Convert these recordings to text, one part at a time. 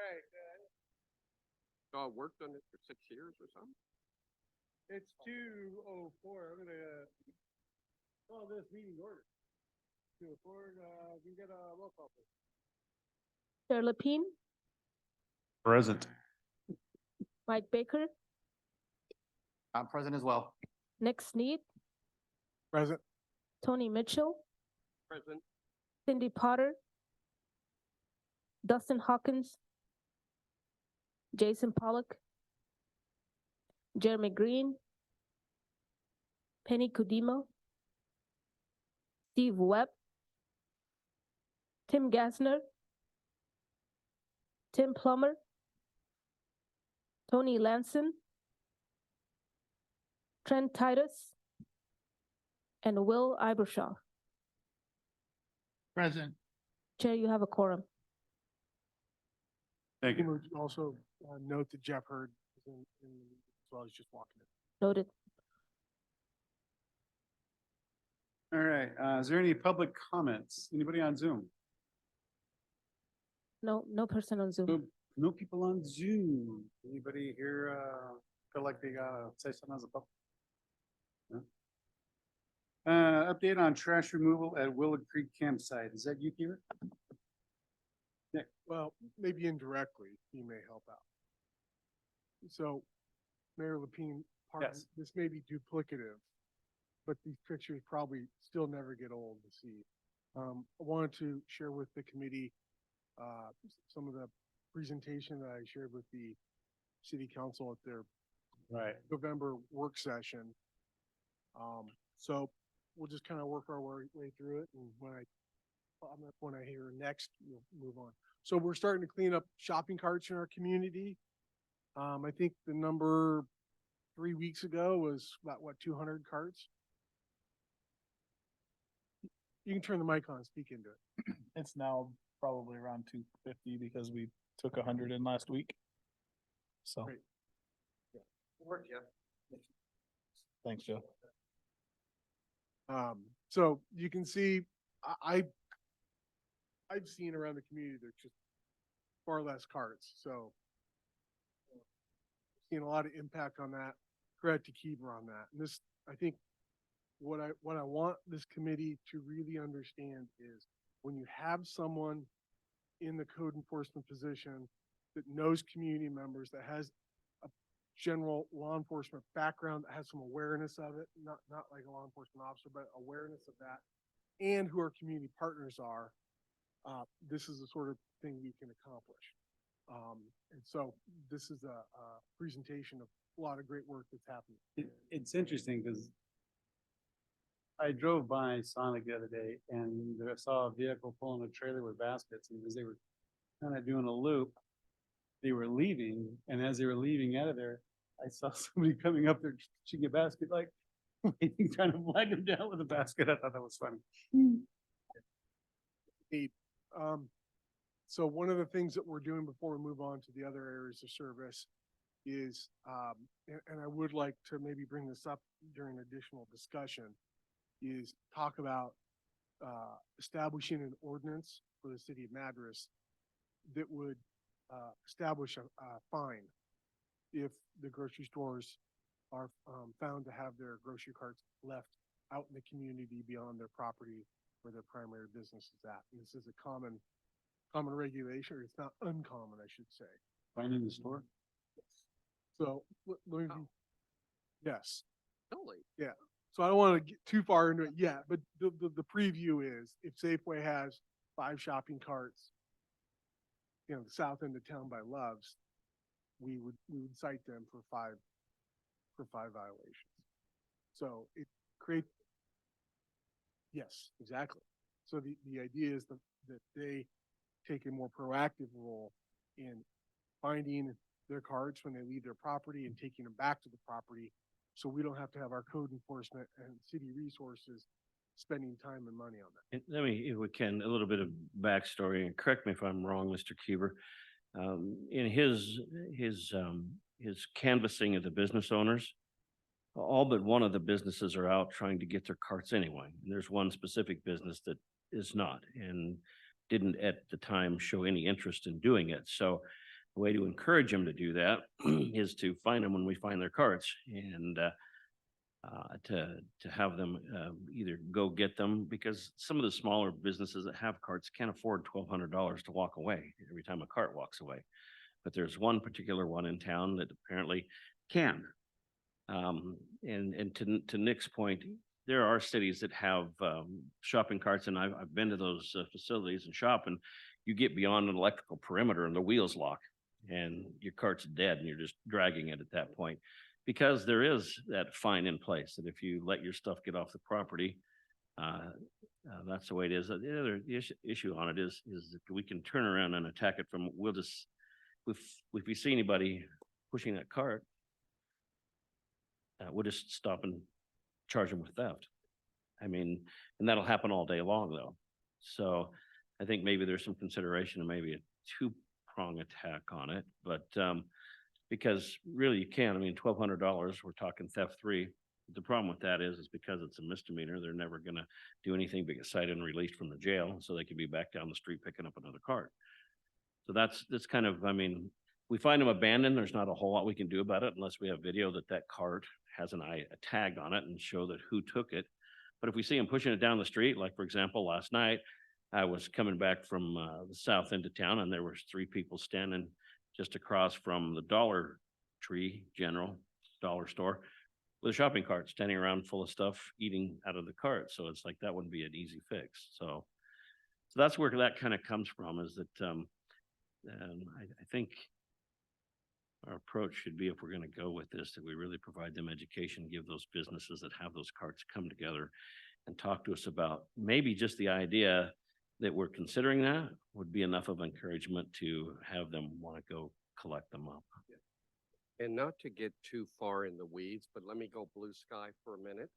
right. Y'all worked on it for 6 years or something? It's 2:04. I'm gonna call this meeting order. 2:04, we can get a roll call, please. Chair Lapine, Present. Mike Baker, I'm present as well. Nick Sneed, Present. Tony Mitchell, Present. Cindy Potter, Dustin Hawkins, Jason Pollock, Jeremy Green, Penny Kudimo, Steve Webb, Tim Gassner, Tim Plummer, Tony Lanson, Trent Titus, and Will Ibershaw. Present. Chair, you have a quorum. Thank You you. would also note that Jeff Hurd is in as well as just walking in. Noted. All right, is there any public comments? Anybody on Zoom? No person on Zoom. No people on Zoom. Anybody here, feel like they gotta say something as a public? No? Update on trash removal at Willow Creek campsite. Is that you, Peter? Well, maybe indirectly, he may help out. So, Mayor Lapine, Yes. this may be duplicative, but these pictures probably still never get old to see. I wanted to share with the committee some of the presentation that I shared with the city council at their Right. November work session. So we'll just kind of work our way through it, and when I hear next, we'll move on. So we're starting to clean up shopping carts in our community. I think the number 3 weeks ago was about 200 carts. You can turn the mic on, and speak into it. It's now probably around 250 because we took 100 in last week. So, Great. Work, yeah. thanks, Joe. So you can see, I've seen around the community, there's just far less carts, so seen a lot of impact on that. Credit to Keeper on that. And this, I think, what I want this committee to really understand is when you have someone in the code enforcement position that knows community members, that has a general law enforcement background, that has some awareness of it, not like a law enforcement officer, but awareness of that, and who our community partners are, this is the sort of thing we can accomplish. And so this is a presentation of a lot of great work that's happening. It's interesting because I drove by Sonic the other day and I saw a vehicle pulling a trailer with baskets, and as they were kind of doing a loop, they were leaving, and as they were leaving out of there, I saw somebody coming up there to get a basket, like trying to flag them down with a basket. I thought that was funny. So one of the things that we're doing before we move on to the other areas of service is, and I would like to maybe bring this up during additional discussion, is talk about establishing an ordinance for the city of Madras that would establish a fine if the grocery stores are found to have their grocery carts left out in the community beyond their property where their primary business is at. And this is a common regulation, or it's not uncommon, I should say. Fine in the store? So, let me, yes. Totally. So I don't want to get too far into it yet, but the preview is if Safeway has 5 shopping carts, the south end of town by Love's, we would cite them for five violations. So it creates, yes, exactly. So the idea is that they take a more proactive role in finding their carts when they leave their property and taking them back to the property. So we don't have to have our code enforcement and city resources spending time and money on that. Let me, if we can, a little bit of backstory, and correct me if I'm wrong, Mr. Kuber. In his canvassing of the business owners, all but one of the businesses are out trying to get their carts anyway. And there's one specific business that is not and didn't at the time show any interest in doing it. So The way to encourage them to do that is to find them when we find their carts and to have them either go get them, because some of the smaller businesses that have carts can't afford $1,200 to walk away every time a cart walks away. But there's one particular one in town that apparently can. And to Nick's point, there are cities that have shopping carts, and I've been to those facilities and shop, and you get beyond an electrical perimeter and the wheels lock and your cart's dead and you're just dragging it at that point. Because there is that fine in place that if you let your stuff get off the property, that's the way it is. The other issue on it is that we can turn around and attack it from, we'll just, if we see anybody pushing that cart, we'll just stop and charge them with theft. I mean, and that'll happen all day long though. So I think maybe there's some consideration and maybe a two-prong attack on it, but because really you can, I mean, $1,200, we're talking theft 3. The problem with that is because it's a misdemeanor, they're never gonna do anything but get cited and released from the jail, so they could be back down the street picking up another cart. So that's kind of, I mean, we find them abandoned, there's not a whole lot we can do about it unless we have video that cart has a tag on it and show that who took it. But if we see them pushing it down the street, like for example, last night, I was coming back from the south end of town and there was 3 people standing just across from the Dollar Tree General Dollar Store with a shopping cart standing around full of stuff, eating out of the cart. So it's like, that wouldn't be an easy fix. So that's where that kind of comes from, is that I think our approach should be, if we're going to go with this, that we really provide them education, give those businesses that have those carts come together and talk to us about maybe just the idea that we're considering that would be enough of encouragement to have them want to go collect them up. And not to get too far in the weeds, but let me go blue sky for a minute.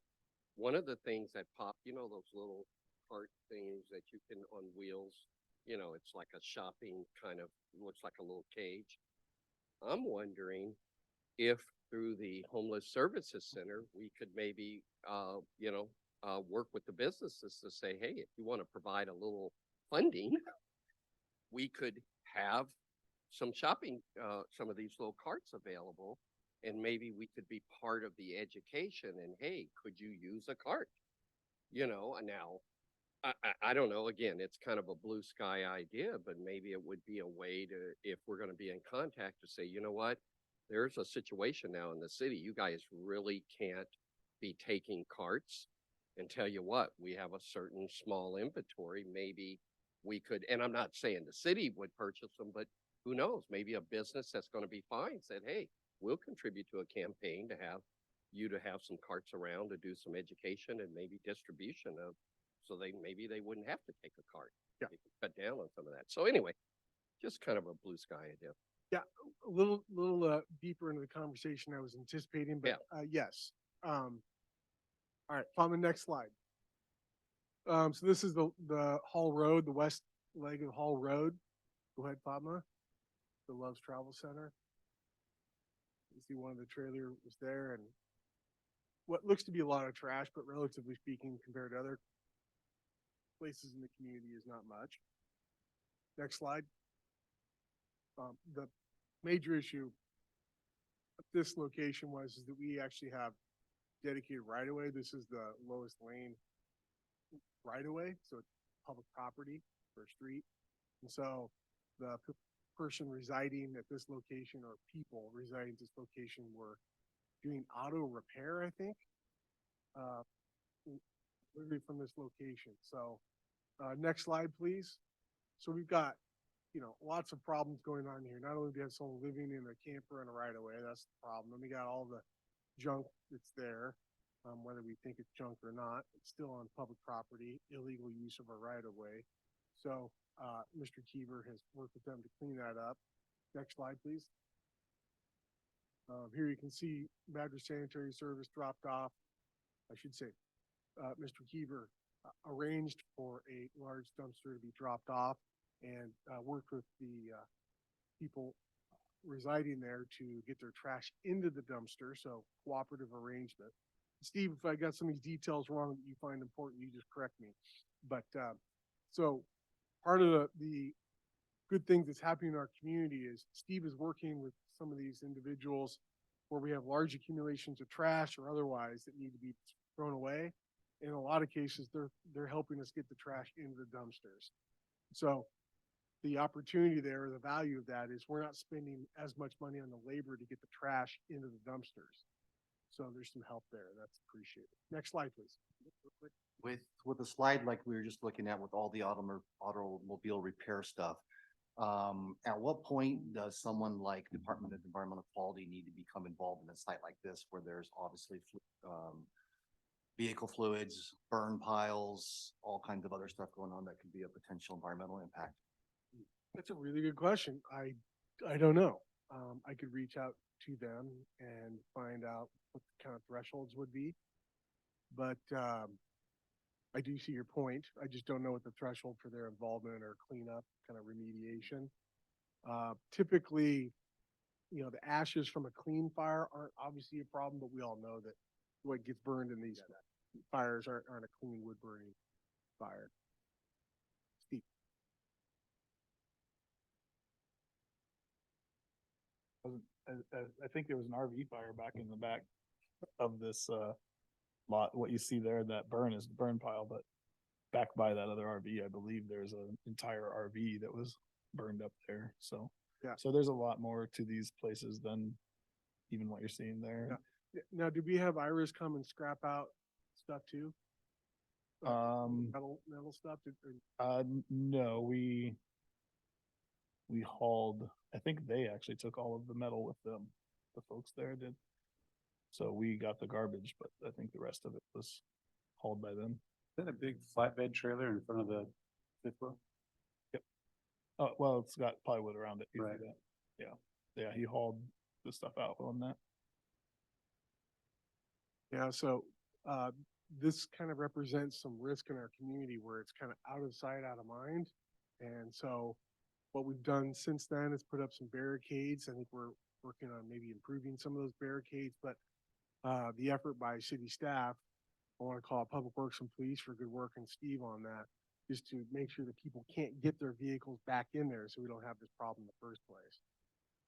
One of the things that pop, those little cart things that you can on wheels, it's like a shopping kind of, looks like a little cage. I'm wondering if through the Homeless Services Center, we could maybe, work with the businesses to say, hey, if you want to provide a little funding, we could have some shopping, some of these little carts available, and maybe we could be part of the education. And hey, could you use a cart? Now I don't know. Again, it's kind of a blue sky idea, but maybe it would be a way to, if we're going to be in contact, to say, you know what, there's a situation now in the city. You guys really can't be taking carts. And tell you what, we have a certain small inventory. Maybe we could, and I'm not saying the city would purchase them, but who knows? Maybe a business that's going to be fine said, hey, we'll contribute to a campaign to have some carts around to do some education and maybe distribution of, so maybe they wouldn't have to take a cart. Yeah. They could cut down on some of that. So anyway, just kind of a blue sky idea. Yeah, a little deeper into the conversation I was anticipating, but yes. All right, on the next slide. So this is the Hall Road, the west leg of Hall Road. Go ahead, Fatma. The Love's Travel Center. You see one of the trailer was there, and what looks to be a lot of trash, but relatively speaking, compared to other places in the community, is not much. Next slide. The major issue at this location is that we actually have dedicated right-of-way. This is the lowest lane right-of-way, so it's public property for a street. And so the person residing at this location, or people residing at this location, were doing auto repair, I think, literally from this location. So next slide, please. So we've got, lots of problems going on here. Not only do we have someone living in a camper and a right-of-way, that's the problem. Then we got all the junk that's there, whether we think it's junk or not. It's still on public property, illegal use of a right-of-way. So Mr. Kiever has worked with them to clean that up. Next slide, please. Here you can see Badger Sanitary Service dropped off. I should say, Mr. Kiever arranged for a large dumpster to be dropped off, and worked with the people residing there to get their trash into the dumpster. So cooperative arrangement. Steve, if I got some of these details wrong that you find important, you just correct me. But so part of the good things that's happening in our community is Steve is working with some of these individuals where we have large accumulations of trash or otherwise that need to be thrown away. In a lot of cases, they're helping us get the trash into the dumpsters. So the opportunity there, the value of that is we're not spending as much money on the labor to get the trash into the dumpsters. So there's some help there. That's appreciated. Next slide, please. With a slide like we were just looking at with all the automobile repair stuff, at what point does someone like Department of Environmental Quality need to become involved in a site like this where there's obviously vehicle fluids, burn piles, all kinds of other stuff going on that could be a potential environmental impact? That's a really good question. I don't know. I could reach out to them and find out what the kind of thresholds would be. But I do see your point. I just don't know what the threshold for their involvement or cleanup kind of remediation. Typically, you know, the ashes from a clean fire aren't obviously a problem, but we all know that what gets burned in these fires aren't a clean wood burning fire. Steve. I think there was an RV fire back in the back of this lot. What you see there, that burn is the burn pile, but back by that other RV, I believe there's an entire RV that was burned up there. So Yeah. so there's a lot more to these places than even what you're seeing there. Now, do we have Iris come and scrap out stuff too? Metal stuff? No, we hauled, I think they actually took all of the metal with them. The folks there did. So we got the garbage, but I think the rest of it was hauled by them. Is that a big flatbed trailer in front of the fifth wheel? Oh, well, it's got plywood around it. You see Right. that? Yeah. Yeah, he hauled the stuff out on that. Yeah, so this kind of represents some risk in our community where it's kind of out of sight, out of mind. And so what we've done since then is put up some barricades. I think we're working on maybe improving some of those barricades, but the effort by city staff, I want to call Public Works and Police for good work and Steve on that, is to make sure that people can't get their vehicles back in there so we don't have this problem in the first place.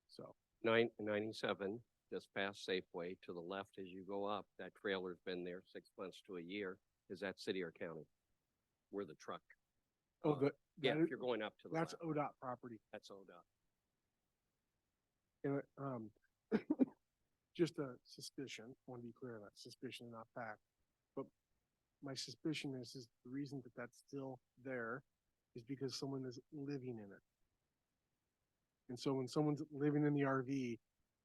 So 97, just past Safeway, to the left as you go up, that trailer's been there 6 months to a year. Is that city or county? Where the truck? Yeah, that if is- you're going up to the that's left. ODOT property. That's ODOT. And just a suspicion, want to be clear on that, suspicion, not fact. But my suspicion is the reason that that's still there is because someone is living in it. And so when someone's living in the RV,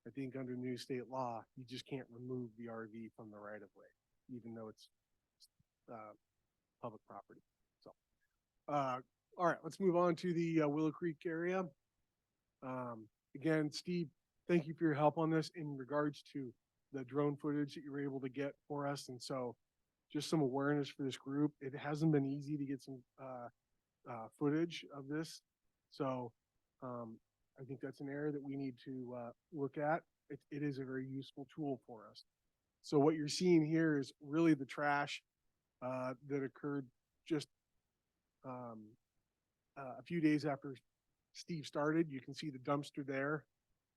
I think under new state law, you just can't remove the RV from the right of way, even though it's public property. So, all right, let's move on to the Willow Creek area. Again, Steve, thank you for your help on this in regards to the drone footage that you were able to get for us. And so just some awareness for this group. It hasn't been easy to get some footage of this. So I think that's an area that we need to look at. It is a very useful tool for us. So what you're seeing here is really the trash that occurred just a few days after Steve started. You can see the dumpster there,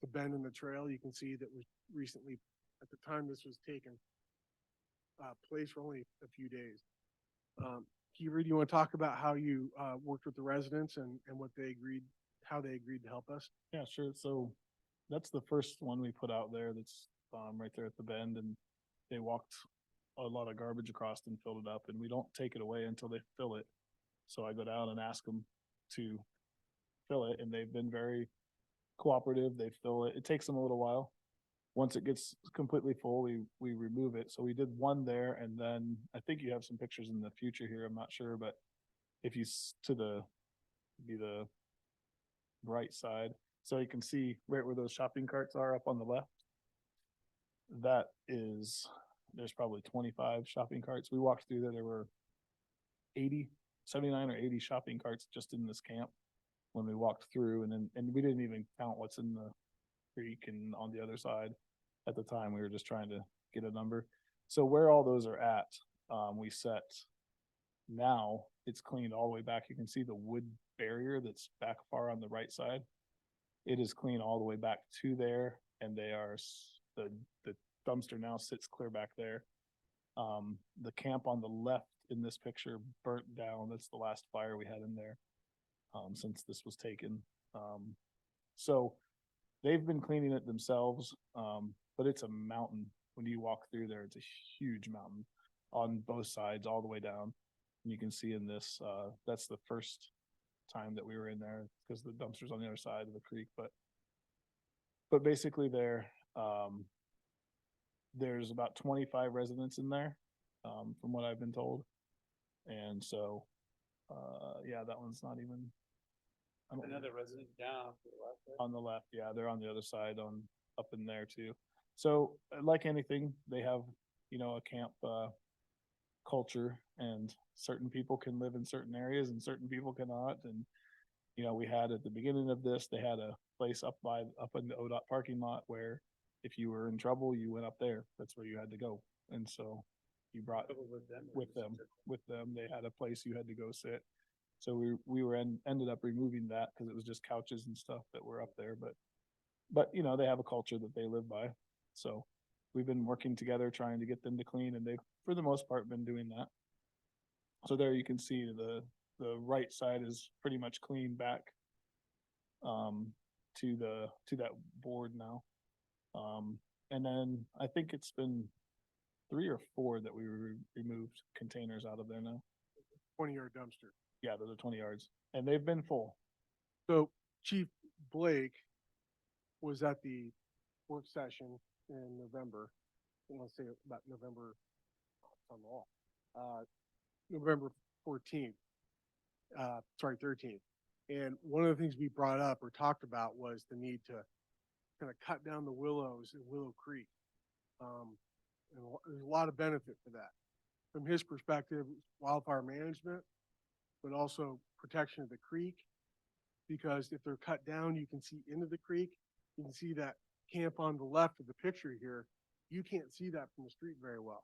the bend in the trail. You can see that was recently, at the time this was taken, place for only a few days. Kiefer, do you want to talk about how you worked with the residents and what they agreed, how they agreed to help us? Yeah, sure. So that's the first one we put out there. That's right there at the bend, and they walked a lot of garbage across and filled it up, and we don't take it away until they fill it. So I go down and ask them to fill it, and they've been very cooperative. They fill it. It takes them a little while. Once it gets completely full, we remove it. So we did one there, and then I think you have some pictures in the future here. I'm not sure, but if you to the right side, so you can see right where those shopping carts are up on the left. That is, there's probably 25 shopping carts. We walked through there. There were 79 or 80 shopping carts just in this camp when we walked through, and we didn't even count what's in the creek and on the other side at the time. We were just trying to get a number. So where all those are at, we set Now it's cleaned all the way back. You can see the wood barrier that's back far on the right side. It is clean all the way back to there, and they are, the dumpster now sits clear back there. The camp on the left in this picture burnt down. That's the last fire we had in there, since this was taken. So they've been cleaning it themselves, but it's a mountain. When you walk through there, it's a huge mountain on both sides, all the way down. And you can see in this, that's the first time that we were in there because the dumpster's on the other side of the creek, but basically there's about 25 residents in there, from what I've been told. And so, yeah, that one's not even. Another resident down to the left there. On the left, yeah, they're on the other side up in there too. So like anything, they have, a camp, culture, and certain people can live in certain areas and certain people cannot. And, we had at the beginning of this, they had a place up in the ODOT parking lot where if you were in trouble, you went up there. That's where you had to go. And so you brought with them, they had a place you had to go sit. So we ended up removing that because it was just couches and stuff that were up there. But they have a culture that they live by. So we've been working together trying to get them to clean, and they've, for the most part, been doing that. So there you can see the right side is pretty much clean back to that board now. And then I think it's been 3 or 4 that we removed containers out of there now. 20-yard dumpster. Yeah, those are 20 yards, and they've been full. So Chief Blake was at the work session in November. I want to say about November, on the wall, November 14th, 13th. And one of the things we brought up or talked about was the need to kind of cut down the willows in Willow Creek. And there's a lot of benefit for that. From his perspective, wildfire management, but also protection of the creek. Because if they're cut down, you can see into the creek. You can see that camp on the left of the picture here. You can't see that from the street very well.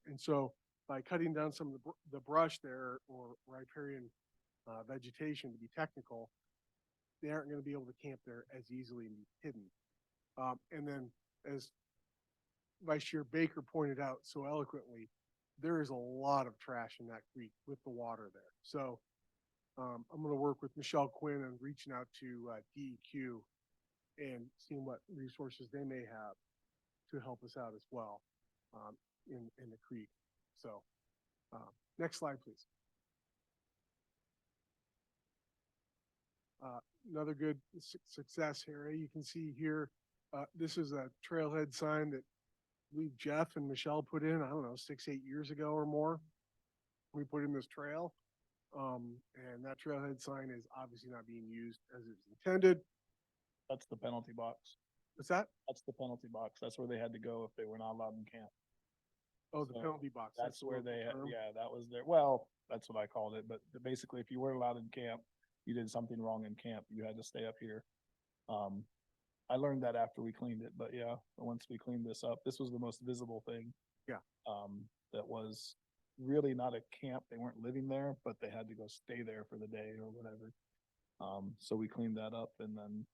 And so by cutting down some of the brush there, or riparian vegetation to be technical, they aren't going to be able to camp there as easily and be hidden. And then, as Vice Chair Baker pointed out so eloquently, there is a lot of trash in that creek with the water there. So I'm going to work with Michelle Quinn on reaching out to DEQ and seeing what resources they may have to help us out as well in the creek. So next slide, please. Another good success here. You can see here, this is a trailhead sign that I believe Jeff and Michelle put in, I don't know, 6-8 years ago or more. We put in this trail, and that trailhead sign is obviously not being used as it's intended. That's the penalty box. What's that? That's the penalty box. That's where they had to go if they were not allowed in camp. Oh, the So penalty box. That's where the they, term. yeah, that was their, well, that's what I called it, but basically if you weren't allowed in camp, you did something wrong in camp, you had to stay up here. I learned that after we cleaned it, but yeah, once we cleaned this up, this was the most visible thing. Yeah. That was really not a camp. They weren't living there, but they had to go stay there for the day or whatever. So we cleaned that up, and then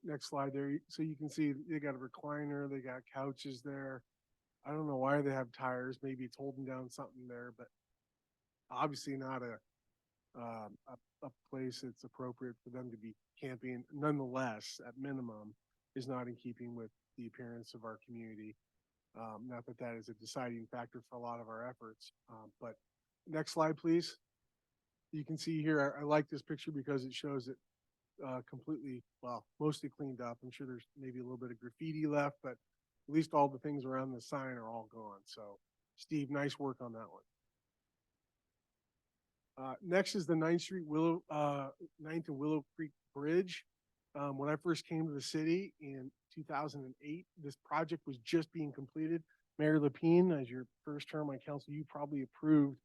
Next slide there. So you can see they got a recliner, they got couches there. I don't know why they have tires. Maybe it's holding down something there, but obviously not a place that's appropriate for them to be camping. Nonetheless, at minimum, is not in keeping with the appearance of our community. Not that that is a deciding factor for a lot of our efforts. But next slide, please. You can see here, I like this picture because it shows it completely, well, mostly cleaned up. I'm sure there's maybe a little bit of graffiti left, but at least all the things around the sign are all gone. So Steve, nice work on that one. Next is the 9th and Willow Creek Bridge. When I first came to the city in 2008, this project was just being completed. Mayor Lapine, as your first term on council, you probably approved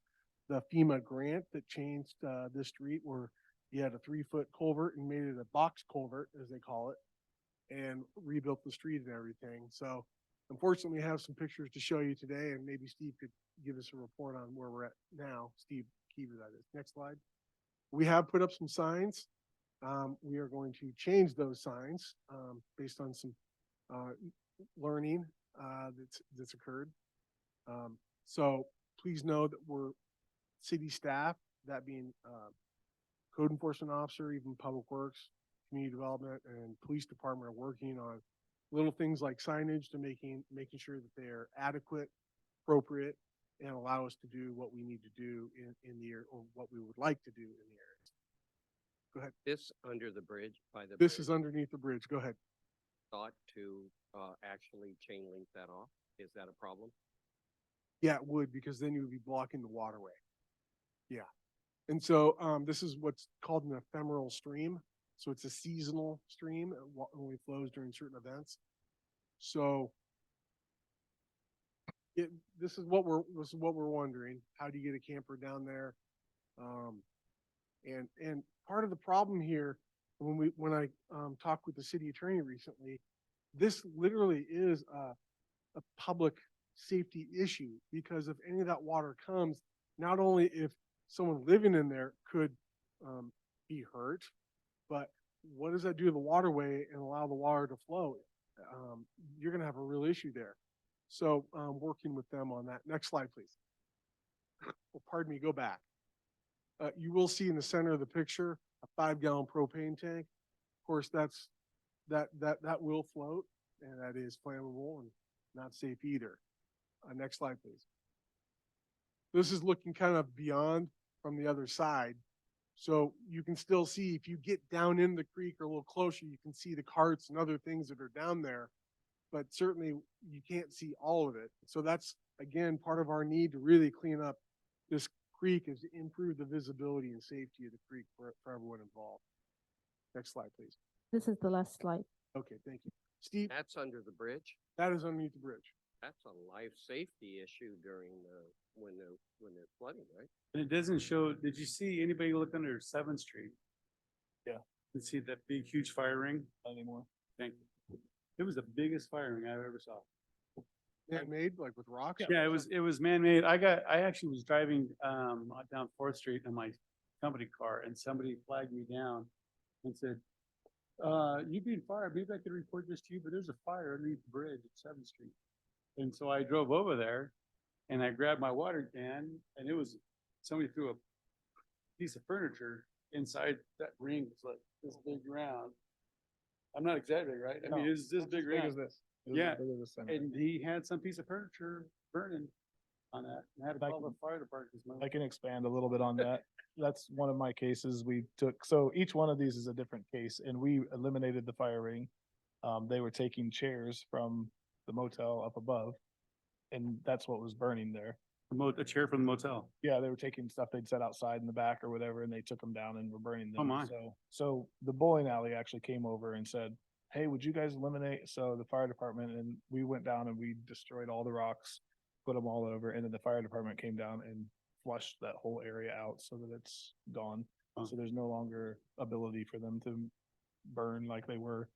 the FEMA grant that changed this street, where you had a 3-foot culvert and made it a box culvert, as they call it, and rebuilt the street and everything. So Unfortunately, we have some pictures to show you today, and maybe Steve could give us a report on where we're at now. Steve Keever, that is. Next slide. We have put up some signs. We are going to change those signs based on some learning that's occurred. So please know that we're city staff, that being code enforcement officer, even public works, community development, and police department are working on little things like signage to making sure that they're adequate, appropriate, and allow us to do what we need to do in the area, or what we would like to do in the area. Go ahead. This under the bridge, by the. This bridge, is underneath the bridge. Go ahead. thought to actually chain link that off? Is that a problem? Yeah, it would, because then you would be blocking the waterway. Yeah. And so this is what's called an ephemeral stream. So it's a seasonal stream. It only flows during certain events. So this is what we're wondering. How do you get a camper down there? And part of the problem here, when I talked with the city attorney recently, this literally is a public safety issue, because if any of that water comes, not only if someone living in there could be hurt, but what does that do to the waterway and allow the water to flow? You're going to have a real issue there. So working with them on that. Next slide, please. Well, pardon me, go back. You will see in the center of the picture a 5-gallon propane tank. Of course, that will float, and that is flammable and not safe either. Next slide, please. This is looking kind of beyond from the other side. So you can still see, if you get down in the creek or a little closer, you can see the carts and other things that are down there, but certainly you can't see all of it. So that's, again, part of our need to really clean up this creek, is to improve the visibility and safety of the creek for everyone involved. Next slide, please. This is the last slide. Okay, thank you. Steve, That's under the bridge? that is underneath the bridge. That's a life safety issue during when they're flooding, right? And it doesn't show, did you see anybody look under 7th Street? Yeah. You see that big, huge fire ring? Not anymore. Thank you. It was the biggest fire ring I ever saw. Man-made, like with rocks? Yeah, it was man-made. I actually was driving down 4th Street in my company car, and somebody flagged me down and said, you being fired, maybe I could report this to you, but there's a fire underneath the bridge at 7th Street. And so I drove over there and I grabbed my water can, and it was, somebody threw a piece of furniture inside that ring. It's like this big round. I'm not exaggerating, right? I mean, No, it's this big Big as round. this. It was Yeah, as big as this center. And he had some piece of furniture burning on that. And I had to call the fire department. I can expand a little bit on that. That's one of my cases we took. So each one of these is a different case, and we eliminated the fire ring. They were taking chairs from the motel up above, and that's what was burning there. A chair from the motel. Yeah, they were taking stuff they'd set outside in the back or whatever, and they took them down and were burning them. Oh, my. So the bowling alley actually came over and said, hey, would you guys eliminate? So the fire department, and we went down and we destroyed all the rocks, put them all over, and then the fire department came down and flushed that whole area out so that it's gone. Huh. So there's no longer ability for them to burn like they were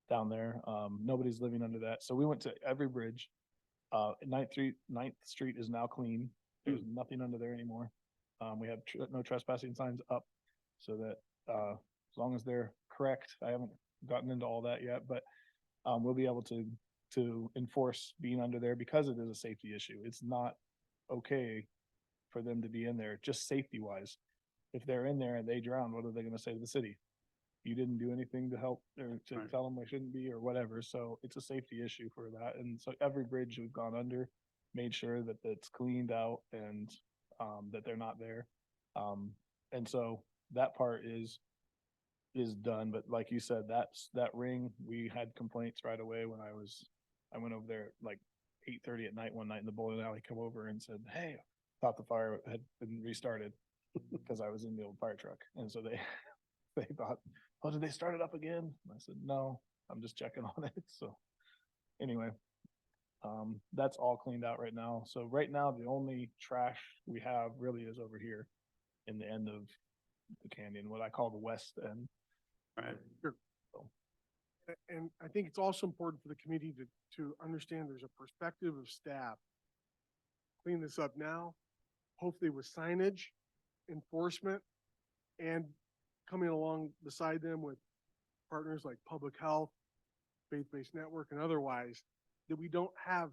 down there. Nobody's living under that. So we went to every bridge. 9th Street is now clean. There's nothing under there anymore. We have no trespassing signs up, so that as long as they're correct, I haven't gotten into all that yet, but we'll be able to enforce being under there, because it is a safety issue. It's not okay for them to be in there, just safety wise. If they're in there and they drown, what are they going to say to the city? You didn't do anything to help or to Right. tell them they shouldn't be or whatever. So it's a safety issue for that. And so every bridge we've gone under, made sure that it's cleaned out and that they're not there. And so that part is done. But like you said, that ring, we had complaints right away when I went over there at like 8:30 at night one night, and the bowling alley come over and said, hey, thought the fire had been restarted because I was in the old fire truck. And so they thought, oh, did they start it up again? And I said, no, I'm just checking on it. So anyway, that's all cleaned out right now. So right now, the only trash we have really is over here in the end of the canyon, what I call the west end. Right. Sure. So, And I think it's also important for the committee to understand there's a perspective of staff. Clean this up now, hopefully with signage, enforcement, and coming along beside them with partners like public health, faith-based network, and otherwise, that we don't have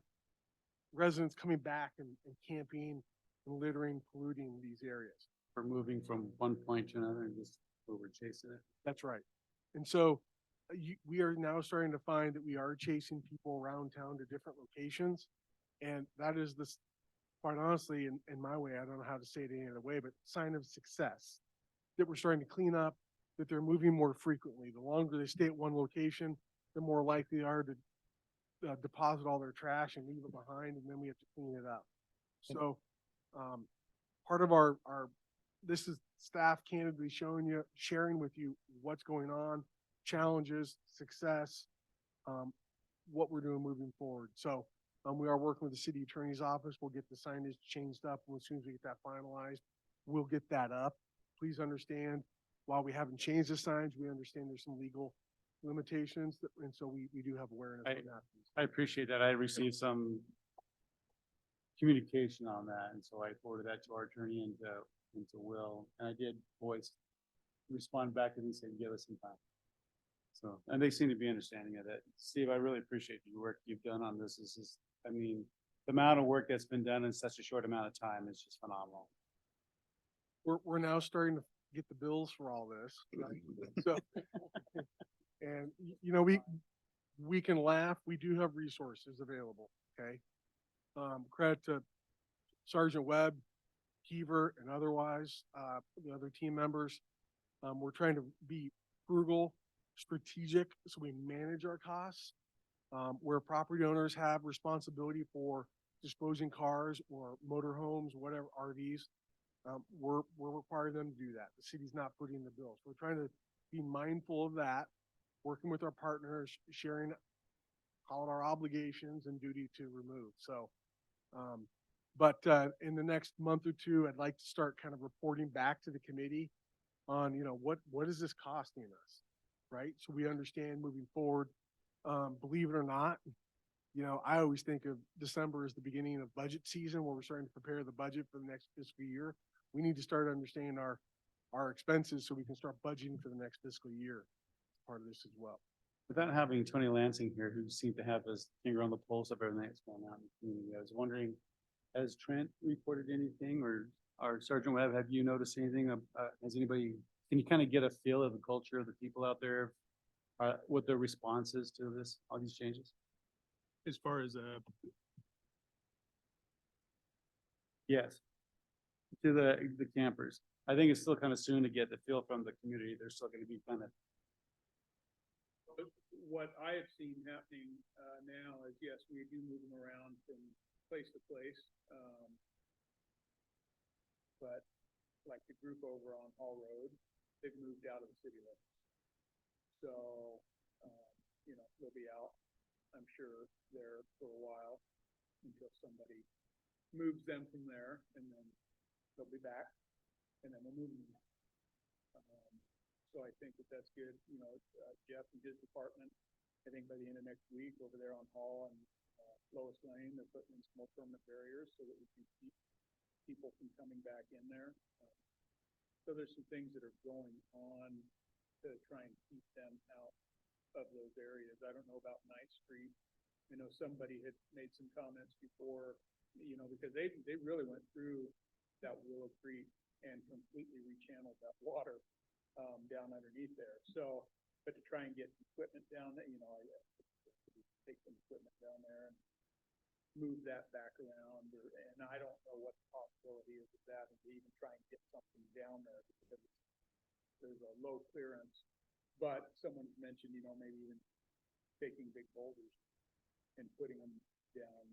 residents coming back and camping and littering, polluting these areas. We're moving from one point to another and just over chasing it. That's right. And so we are now starting to find that we are chasing people around town to different locations. And that is this, quite honestly, in my way, I don't know how to say it any other way, but sign of success. That we're starting to clean up, that they're moving more frequently. The longer they stay at one location, the more likely they are to deposit all their trash and leave it behind, and then we have to clean it up. So part of our this is staff candidly sharing with you what's going on, challenges, success, what we're doing moving forward. So we are working with the city attorney's office. We'll get the signage changed up, and as soon as we get that finalized, we'll get that up. Please understand, while we haven't changed the signs, we understand there's some legal limitations, and so we do have awareness of that. I appreciate that. I received some communication on that, and so I forwarded that to our attorney and to Will, and I did respond back and he said, give us some time. So, and they seem to be understanding of it. Steve, I really appreciate the work you've done on this. This is, I mean, the amount of work that's been done in such a short amount of time is just phenomenal. We're now starting to get the bills for all this, right? So, and you know, we can laugh. We do have resources available. Okay. Credit to Sergeant Webb, Heaver, and otherwise, the other team members. We're trying to be frugal, strategic, so we manage our costs. Where property owners have responsibility for disposing cars or motorhomes, whatever, RVs, we're requiring them to do that. The city's not putting the bills. We're trying to be mindful of that, working with our partners, sharing, call it our obligations and duty to remove. So, but in the next month or two, I'd like to start kind of reporting back to the committee on, you know, what is this costing us, right? So we understand moving forward. Believe it or not, you know, I always think of December as the beginning of budget season where we're starting to prepare the budget for the next fiscal year. We need to start understanding our expenses so we can start budgeting for the next fiscal year. Part of this as well. Without having Tony Lansing here, who seemed to have his finger on the pulse of everything that's going on in the community, I was wondering, has Trent reported anything, or Sergeant Webb, have you noticed anything? Has anybody, can you kind of get a feel of the culture of the people out there, what their response is to this, all these changes? As far as, Yes. To the campers. I think it's still kind of soon to get the feel from the community. They're still going to be kind of. What I have seen happening now is, yes, we do move them around from place to place. But like the group over on Hall Road, they've moved out of the city limits. So, you know, they'll be out, I'm sure, there for a while until somebody moves them from there, and then they'll be back, and then we'll move them. So I think that's good. You know, Jeff and his department, I think by the end of next week over there on Hall and Lois Lane, they're putting in some more permanent barriers so that we can keep people from coming back in there. So there's some things that are going on to try and keep them out of those areas. I don't know about Ninth Street. I know somebody had made some comments before, you know, because they really went through that Willow Creek and completely rechanneled that water down underneath there. So, but to try and get equipment down there, you know, I take some equipment down there and move that back around, and I don't know what the possibility is of that, and to even try and get something down there because there's a low clearance. But someone's mentioned, you know, maybe even taking big boulders and putting them down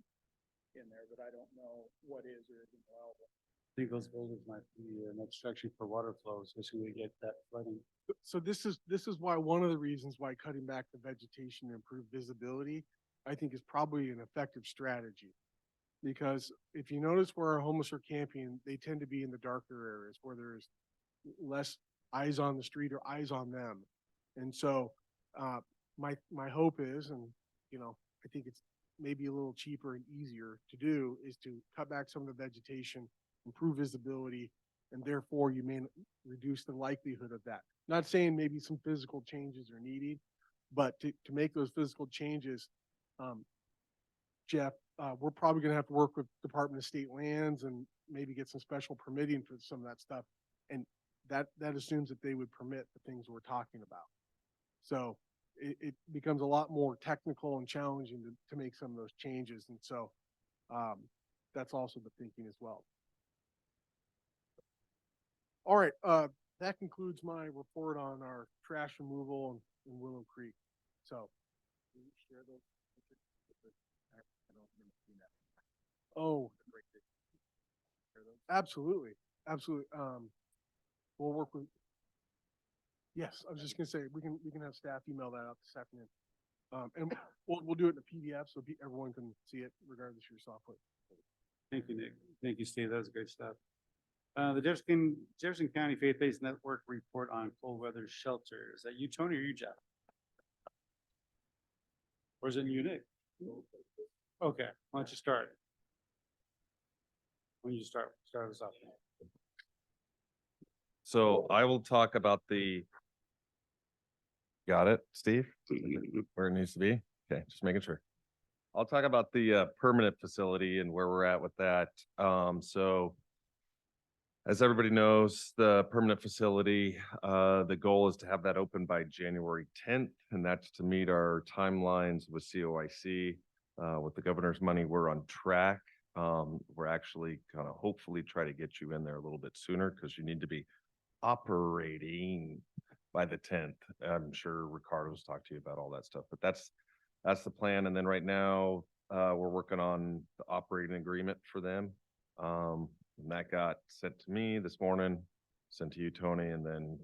in there, but I don't know what is or isn't allowable. I think those boulders might be an obstruction for water flow, especially when we get that flooding. So this is why one of the reasons why cutting back the vegetation to improve visibility, I think, is probably an effective strategy. Because if you notice where our homeless are camping, they tend to be in the darker areas where there's less eyes on the street or eyes on them. And so my hope is, and, you know, I think it's maybe a little cheaper and easier to do, is to cut back some of the vegetation, improve visibility, and therefore you may reduce the likelihood of that. Not saying maybe some physical changes are needed, but to make those physical changes, Jeff, we're probably gonna have to work with Department of State Lands and maybe get some special permitting for some of that stuff. And that assumes that they would permit the things we're talking about. So it becomes a lot more technical and challenging to make some of those changes. And so, that's also the thinking as well. All right, that concludes my report on our trash removal in Willow Creek. So. Can you share those? Oh, absolutely, absolutely. We'll work with. Yes, I was just gonna say, we can have staff email that out this afternoon. And we'll do it in a PDF so everyone can see it regardless of your software. Thank you, Nick. Thank you, Steve. That was great stuff. The Jefferson County Faith-Based Network report on cold weather shelter. Is that you, Tony, or you, Jeff? Or is it you, Nick? Okay, why don't you start? When you start us off. So I will talk about got it, Steve? Where it needs to be? Okay, just making sure. I'll talk about the permanent facility and where we're at with that. So as everybody knows, the permanent facility, the goal is to have that open by January 10th, and that's to meet our timelines with COIC. With the governor's money, we're on track. We're actually gonna hopefully try to get you in there a little bit sooner because you need to be operating by the 10th. I'm sure Ricardo's talked to you about all that stuff, but that's the plan. And then right now, we're working on the operating agreement for them. And that got sent to me this morning, sent to you, Tony, and then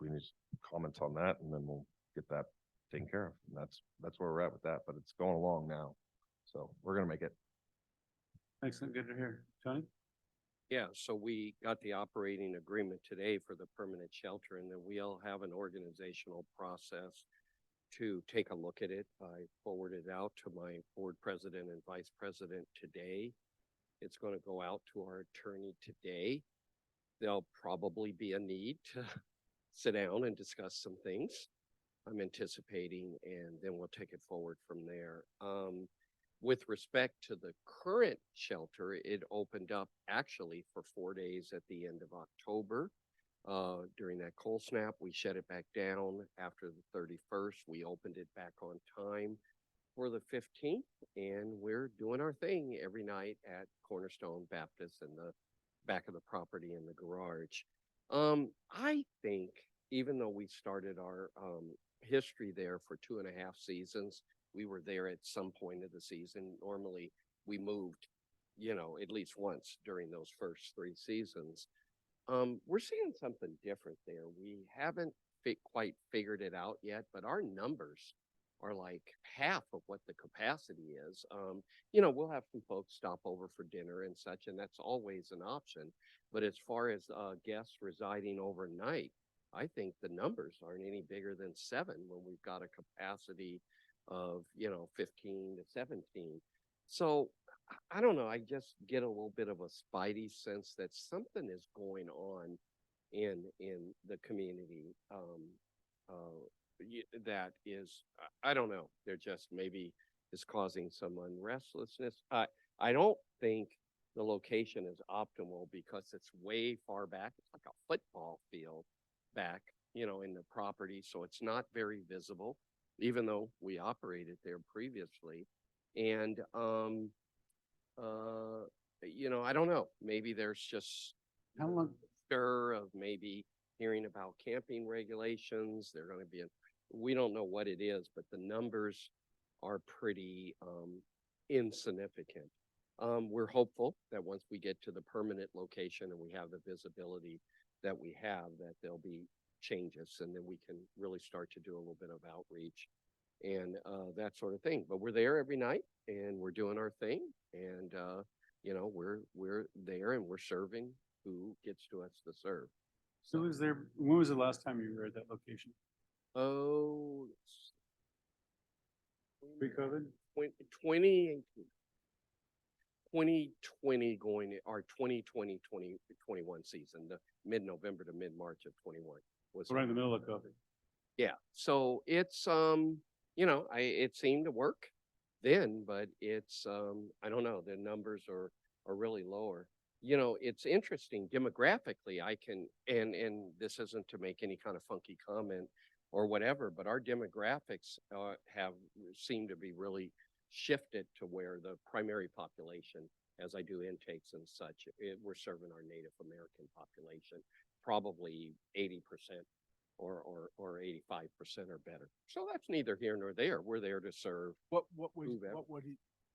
we need comments on that, and then we'll get that taken care of. And that's where we're at with that, but it's going along now. So we're gonna make it. Excellent, good to hear. Tony? Yeah, so we got the operating agreement today for the permanent shelter, and then we'll have an organizational process to take a look at it. I forwarded it out to my board president and vice president today. It's going to go out to our attorney today. There'll probably be a need to sit down and discuss some things I'm anticipating, and then we'll take it forward from there. With respect to the current shelter, it opened up actually for 4 days at the end of October. During that cold snap, we shut it back down after the 31st. We opened it back on time for the 15th, and we're doing our thing every night at Cornerstone Baptist in the back of the property in the garage. I think even though we started our history there for 2.5 seasons, we were there at some point of the season. Normally we moved, at least once during those first 3 seasons. We're seeing something different there. We haven't quite figured it out yet, but our numbers are like half of what the capacity is. We'll have some folks stop over for dinner and such, and that's always an option. But as far as guests residing overnight, I think the numbers aren't any bigger than 7 when we've got a capacity of, 15 to 17. So I don't know. I just get a little bit of a spidey sense that something is going on in the community. That is, I don't know. They're just maybe is causing some unrestlessness. I don't think the location is optimal because it's way far back. It's like a football field back, in the property. So it's not very visible, even though we operated there previously. And, I don't know, maybe there's just How long? stir of maybe hearing about camping regulations. They're going to be, we don't know what it is, but the numbers are pretty, insignificant. We're hopeful that once we get to the permanent location and we have the visibility that we have, that there'll be changes, and then we can really start to do a little bit of outreach and that sort of thing. But we're there every night and we're doing our thing, and we're there and we're serving who gets to us to serve. So when was the last time you were at that location? Oh, Pre-COVID? 2020 going, our 2021 season, the mid-November to mid-March of 21 was. We're in the middle of COVID. Yeah, so it's, it seemed to work then, but it's, I don't know, the numbers are really lower. You know, it's interesting demographically, and this isn't to make any kind of funky comment or whatever, but our demographics, have seemed to be really shifted to where the primary population, as I do intakes and such, we're serving our Native American population, probably 80% or 85% or better. So that's neither here nor there. We're there to serve. What Whoever.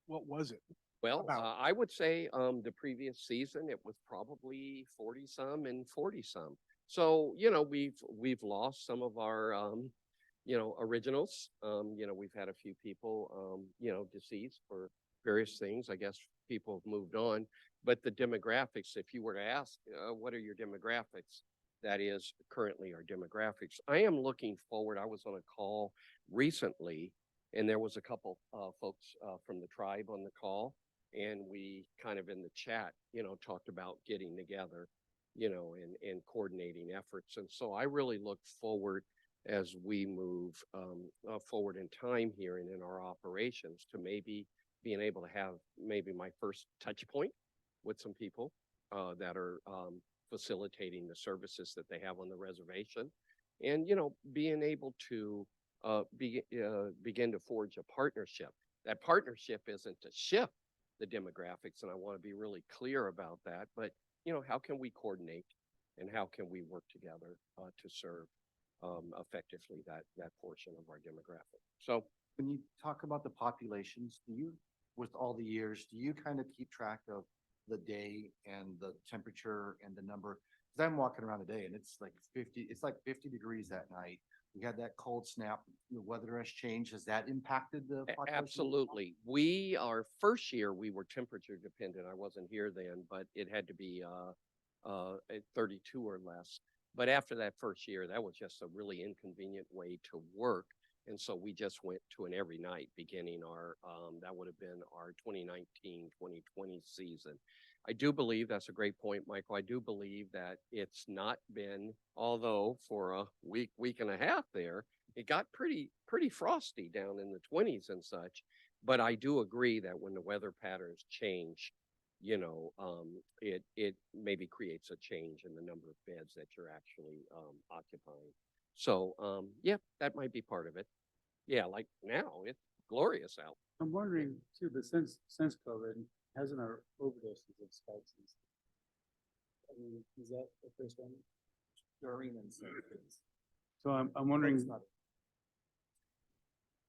what was it? Well, About. I would say the previous season it was probably 40 some and 40 some. So we've lost some of our originals. We've had a few people deceased for various things. I guess people have moved on, but the demographics, if you were to ask, what are your demographics? That is currently our demographics. I am looking forward. I was on a call recently, and there was a couple folks from the tribe on the call, and we kind of in the chat, talked about getting together, and coordinating efforts. And so I really look forward as we move forward in time here and in our operations to maybe being able to have maybe my first touch point with some people that are facilitating the services that they have on the reservation, and being able to begin to forge a partnership. That partnership isn't to shift the demographics, and I want to be really clear about that, but how can we coordinate and how can we work together to serve effectively that portion of our demographic? So When you talk about the populations, with all the years, do you kind of keep track of the day and the temperature and the number? Because I'm walking around today and it's like 50 degrees that night. We had that cold snap, the weather has changed. Has that impacted the population? absolutely. Our first year, we were temperature dependent. I wasn't here then, but it had to be at 32 or less. But after that first year, that was just a really inconvenient way to work. And so we just went to an every night beginning that would have been our 2019-2020 season. I do believe that's a great point, Michael. I do believe that it's not been, although for a week and a half there, it got pretty frosty down in the 20s and such. But I do agree that when the weather patterns change, it maybe creates a change in the number of beds that you're actually occupying. So that might be part of it. Yeah, like now it's glorious out. I'm wondering too, but since COVID, hasn't our overdoses of spiked since? I mean, is that the first one? During and since. So I'm wondering.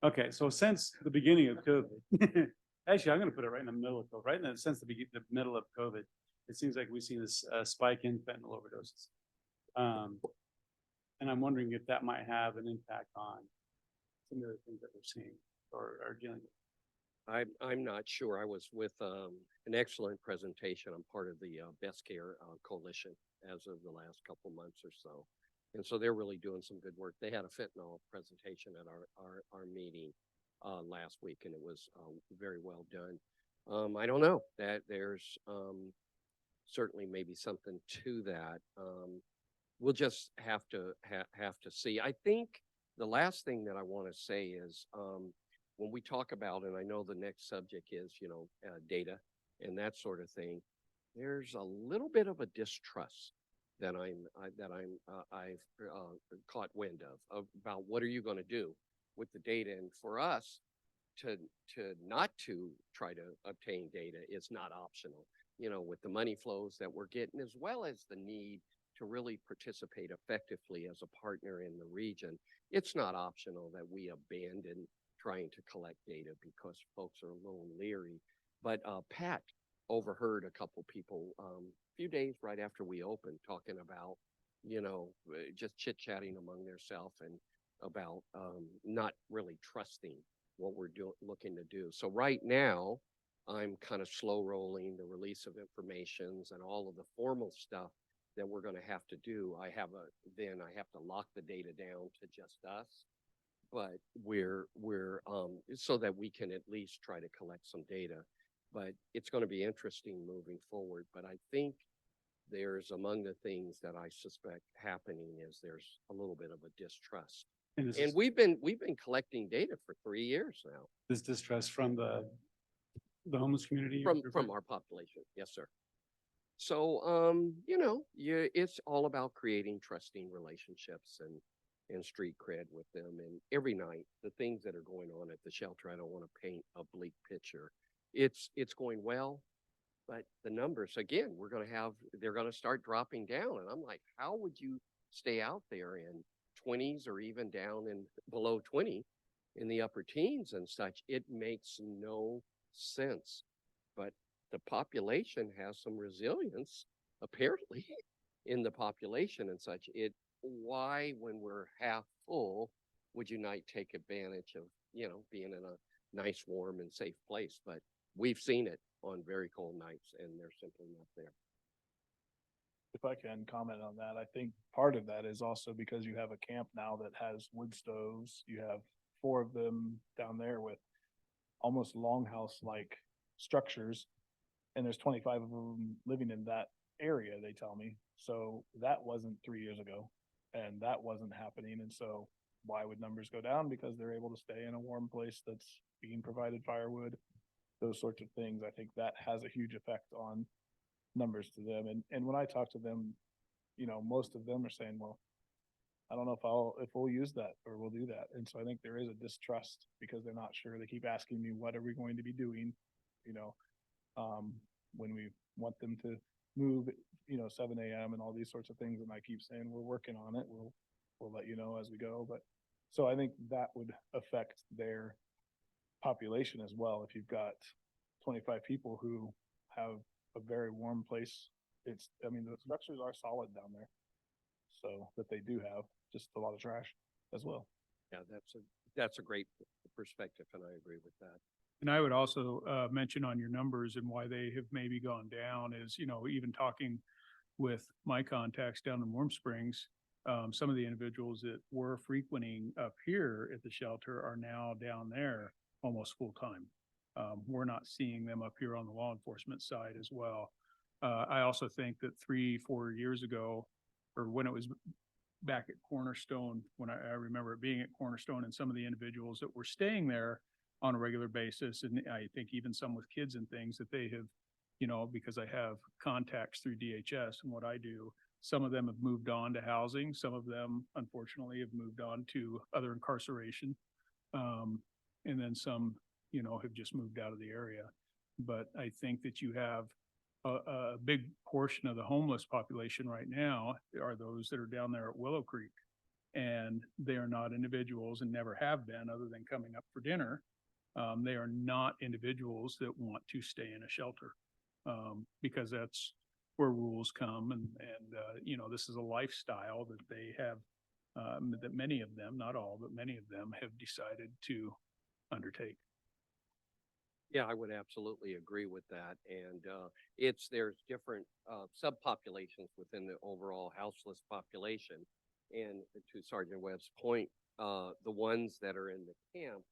Okay, so since the beginning of COVID, actually, I'm going to put it right in the middle of COVID, right now, since the middle of COVID, it seems like we've seen this spike in fentanyl overdoses. And I'm wondering if that might have an impact on some of the things that we're seeing or are dealing with. I'm not sure. I was with an excellent presentation. I'm part of the Best Care Coalition as of the last couple months or so. And so they're really doing some good work. They had a fentanyl presentation at our meeting last week, and it was very well done. I don't know that there's certainly maybe something to that. We'll just have to see. I think the last thing that I want to say is when we talk about, and I know the next subject is, data and that sort of thing, there's a little bit of a distrust that I've caught wind of about what are you going to do with the data. And for us to not to try to obtain data is not optional, with the money flows that we're getting, as well as the need to really participate effectively as a partner in the region. It's not optional that we abandon trying to collect data because folks are a little leery. But Pat overheard a couple people a few days right after we opened talking about, just chit-chatting among themselves and about not really trusting what we're looking to do. So right now, I'm kind of slow rolling the release of informations and all of the formal stuff that we're going to have to do. I have to lock the data down to just us. but so that we can at least try to collect some data. But it's going to be interesting moving forward. But I think there's among the things that I suspect happening is there's a little bit of a distrust. And this And is we've been collecting data for 3 years now this distrust from the homeless community? from our population. Yes, sir. So, it's all about creating trusting relationships and street cred with them. And every night, the things that are going on at the shelter, I don't want to paint a bleak picture. It's going well, but the numbers, again, they're going to start dropping down. And I'm like, how would you stay out there in 20s or even down in below 20 in the upper teens and such? It makes no sense. But the population has some resilience, apparently, in the population and such. Why, when we're half full, would you not take advantage of, being in a nice, warm, and safe place? But we've seen it on very cold nights, and they're simply not there. If I can comment on that, I think part of that is also because you have a camp now that has wood stoves. You have 4 of them down there with almost longhouse-like structures, and there's 25 of them living in that area, they tell me. So that wasn't 3 years ago, and that wasn't happening. And so why would numbers go down? Because they're able to stay in a warm place that's being provided firewood, those sorts of things. I think that has a huge effect on numbers to them. And when I talk to them, most of them are saying, well, I don't know if we'll use that or we'll do that. And so I think there is a distrust because they're not sure. They keep asking me, what are we going to be doing? When we want them to move, 7 a.m. and all these sorts of things. And I keep saying, we're working on it. We'll let you know as we go. But so I think that would affect their population as well. If you've got 25 people who have a very warm place, the structures are solid down there. So that they do have just a lot of trash as well. Yeah, that's a great perspective, and I agree with that. And I would also mention on your numbers and why they have maybe gone down is, even talking with my contacts down in Warm Springs, some of the individuals that were frequenting up here at the shelter are now down there almost full time. We're not seeing them up here on the law enforcement side as well. I also think that 3-4 years ago, or when it was back at Cornerstone, when I remember it being at Cornerstone, and some of the individuals that were staying there on a regular basis, and I think even some with kids and things that they have, because I have contacts through DHS and what I do, some of them have moved on to housing. Some of them, unfortunately, have moved on to other incarceration. And then some, have just moved out of the area. But I think that you have a big portion of the homeless population right now are those that are down there at Willow Creek. And they are not individuals and never have been other than coming up for dinner. They are not individuals that want to stay in a shelter because that's where rules come. And this is a lifestyle that they have, that many of them, not all, but many of them have decided to undertake. Yeah, I would absolutely agree with that. And there's different subpopulations within the overall houseless population. And to Sergeant Webb's point, the ones that are in the camp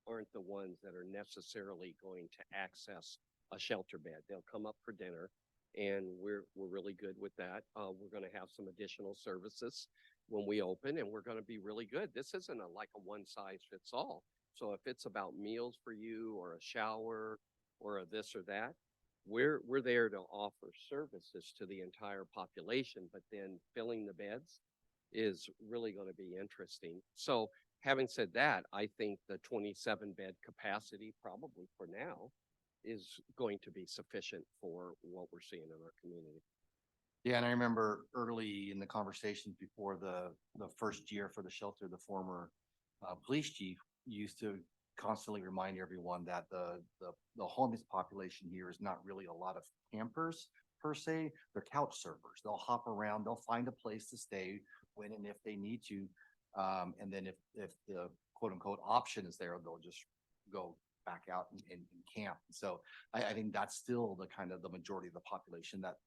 aren't the ones that are necessarily going to access a shelter bed. They'll come up for dinner, and we're really good with that. We're going to have some additional services when we open, and we're going to be really good. This isn't like a one size fits all. So if it's about meals for you or a shower or a this or that, we're there to offer services to the entire population, but then filling the beds is really going to be interesting. So having said that, I think the 27 bed capacity probably for now is going to be sufficient for what we're seeing in our community. Yeah, and I remember early in the conversations before the first year for the shelter, the former police chief used to constantly remind everyone that the homeless population here is not really a lot of campers per se. They're couch surfers. They'll hop around. They'll find a place to stay when and if they need to. And then if the quote unquote option is there, they'll just go back out and camp. So I think that's still the kind of the majority of the population that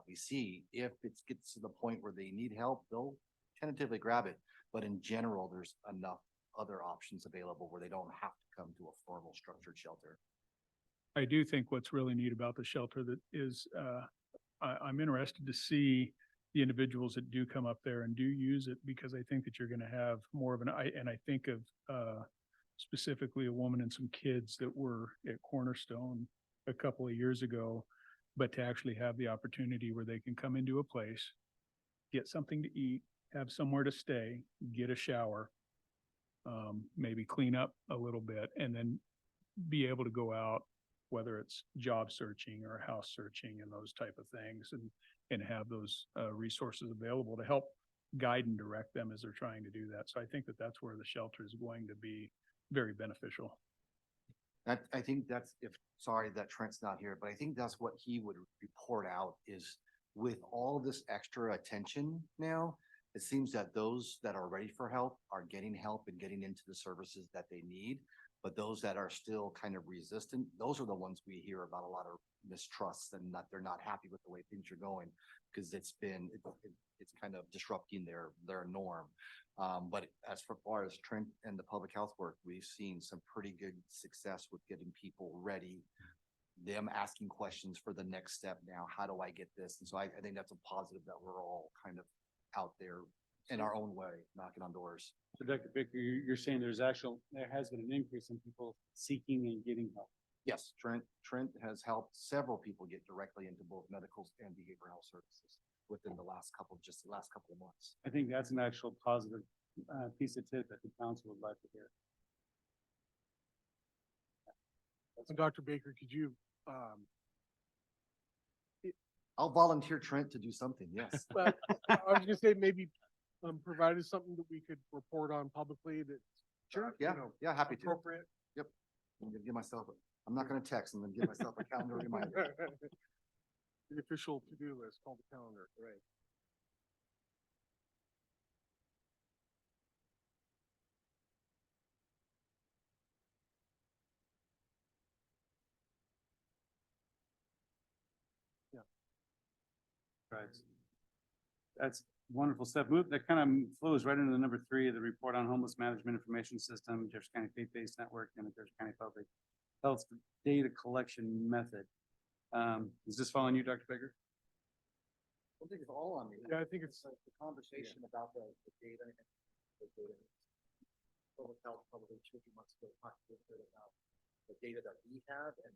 we see. If it gets to the point where they need help, they'll tentatively grab it. But in general, there's enough other options available where they don't have to come to a formal structured shelter. I do think what's really neat about the shelter that is, I'm interested to see the individuals that do come up there and do use it, because I think that you're gonna have more of and I think of, specifically a woman and some kids that were at Cornerstone a couple of years ago, but to actually have the opportunity where they can come into a place, get something to eat, have somewhere to stay, get a shower, maybe clean up a little bit, and then be able to go out, whether it's job searching or house searching and those type of things, and have those resources available to help guide and direct them as they're trying to do that. So I think that that's where the shelter is going to be very beneficial. That, I think that's, sorry that Trent's not here, but I think that's what he would report out is with all this extra attention now, it seems that those that are ready for help are getting help and getting into the services that they need. But those that are still kind of resistant, those are the ones we hear about a lot of mistrusts and that they're not happy with the way things are going. Because it's kind of disrupting their norm. But as far as Trent and the public health work, we've seen some pretty good success with getting people ready. Them asking questions for the next step now, how do I get this? And so I think that's a positive that we're all kind of out there in our own way, knocking on doors. So Dr. Baker, you're saying there has been an increase in people seeking and getting help. Yes, Trent has helped several people get directly into both medical and behavioral health services within the last couple of months. I think that's an actual positive piece of tip that the council would like to hear. And Dr. Baker, could you, I'll volunteer Trent to do something, yes. but I was gonna say maybe, provide us something that we could report on publicly that. Sure, you yeah, know, yeah, happy to. Appropriate. I'm gonna give myself, I'm not gonna text, I'm gonna give myself a calendar reminder. The official to-do list called the calendar, right? Right. That's wonderful stuff. That kind of flows right into the number 3 of the report on homeless management information system, Jefferson County faith-based network, and the Jefferson County public health data collection method. Is this following you, Dr. Baker? I think it's all on me. Yeah, I think it's, The conversation about the data and the data. Public health probably 2 months ago talked a little bit about the data that we have and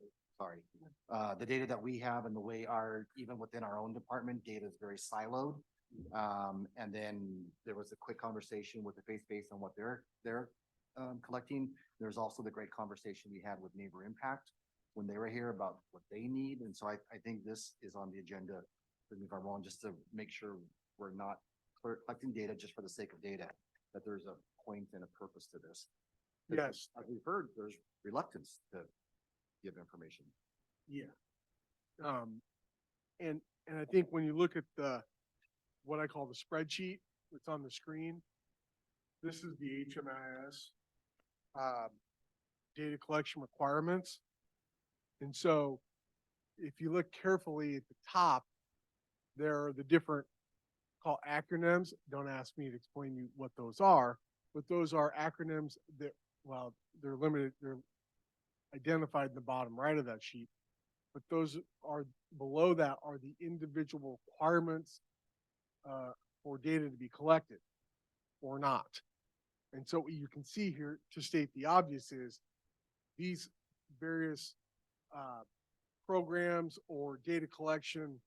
the data that we have and the way even within our own department, data is very siloed. And then there was a quick conversation with the faith-based on what they're collecting. There's also the great conversation we had with Neighbor Impact when they were here about what they need. And so I think this is on the agenda, if I'm wrong, just to make sure we're not collecting data just for the sake of data, that there's a point and a purpose to this. 'Cause yes, As we've heard, there's reluctance to give information. yeah. And I think when you look at what I call the spreadsheet that's on the screen, this is the HMIS, data collection requirements. And so if you look carefully at the top, there are the different called acronyms. Don't ask me to explain you what those are, but those are acronyms that, well, they're limited, they're identified in the bottom right of that sheet. But those are, below that are the individual requirements for data to be collected or not. And so what you can see here, to state the obvious, is these various programs or data collection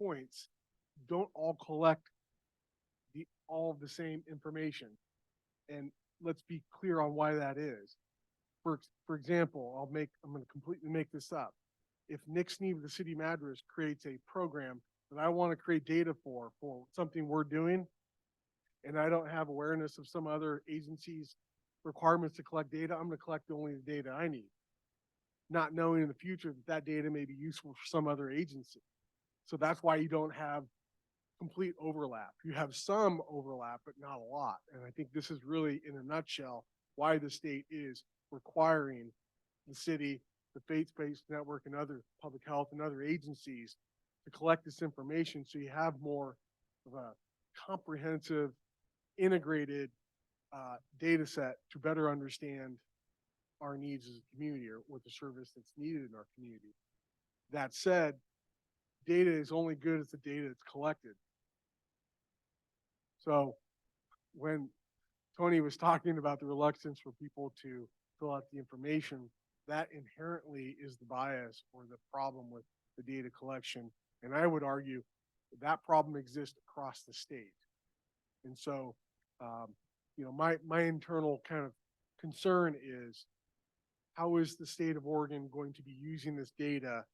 points don't all collect all of the same information. And let's be clear on why that is. For example, I'm going to completely make this up. If Nick Sneed of the City of Madras creates a program that I want to create data for something we're doing, and I don't have awareness of some other agency's requirements to collect data, I'm going to collect only the data I need, not knowing in the future that data may be useful for some other agency. So that's why you don't have complete overlap. You have some overlap, but not a lot. And I think this is really, in a nutshell, why the state is requiring the city, the faith-based network, and other public health and other agencies to collect this information so you have more of a comprehensive, integrated data set to better understand our needs as a community or what the service that's needed in our community. That said, data is only good as the data that's collected. So when Tony was talking about the reluctance for people to fill out the information, that inherently is the bias or the problem with the data collection. And I would argue that problem exists across the state. And so, my internal kind of concern is, how is the state of Oregon going to be using this data,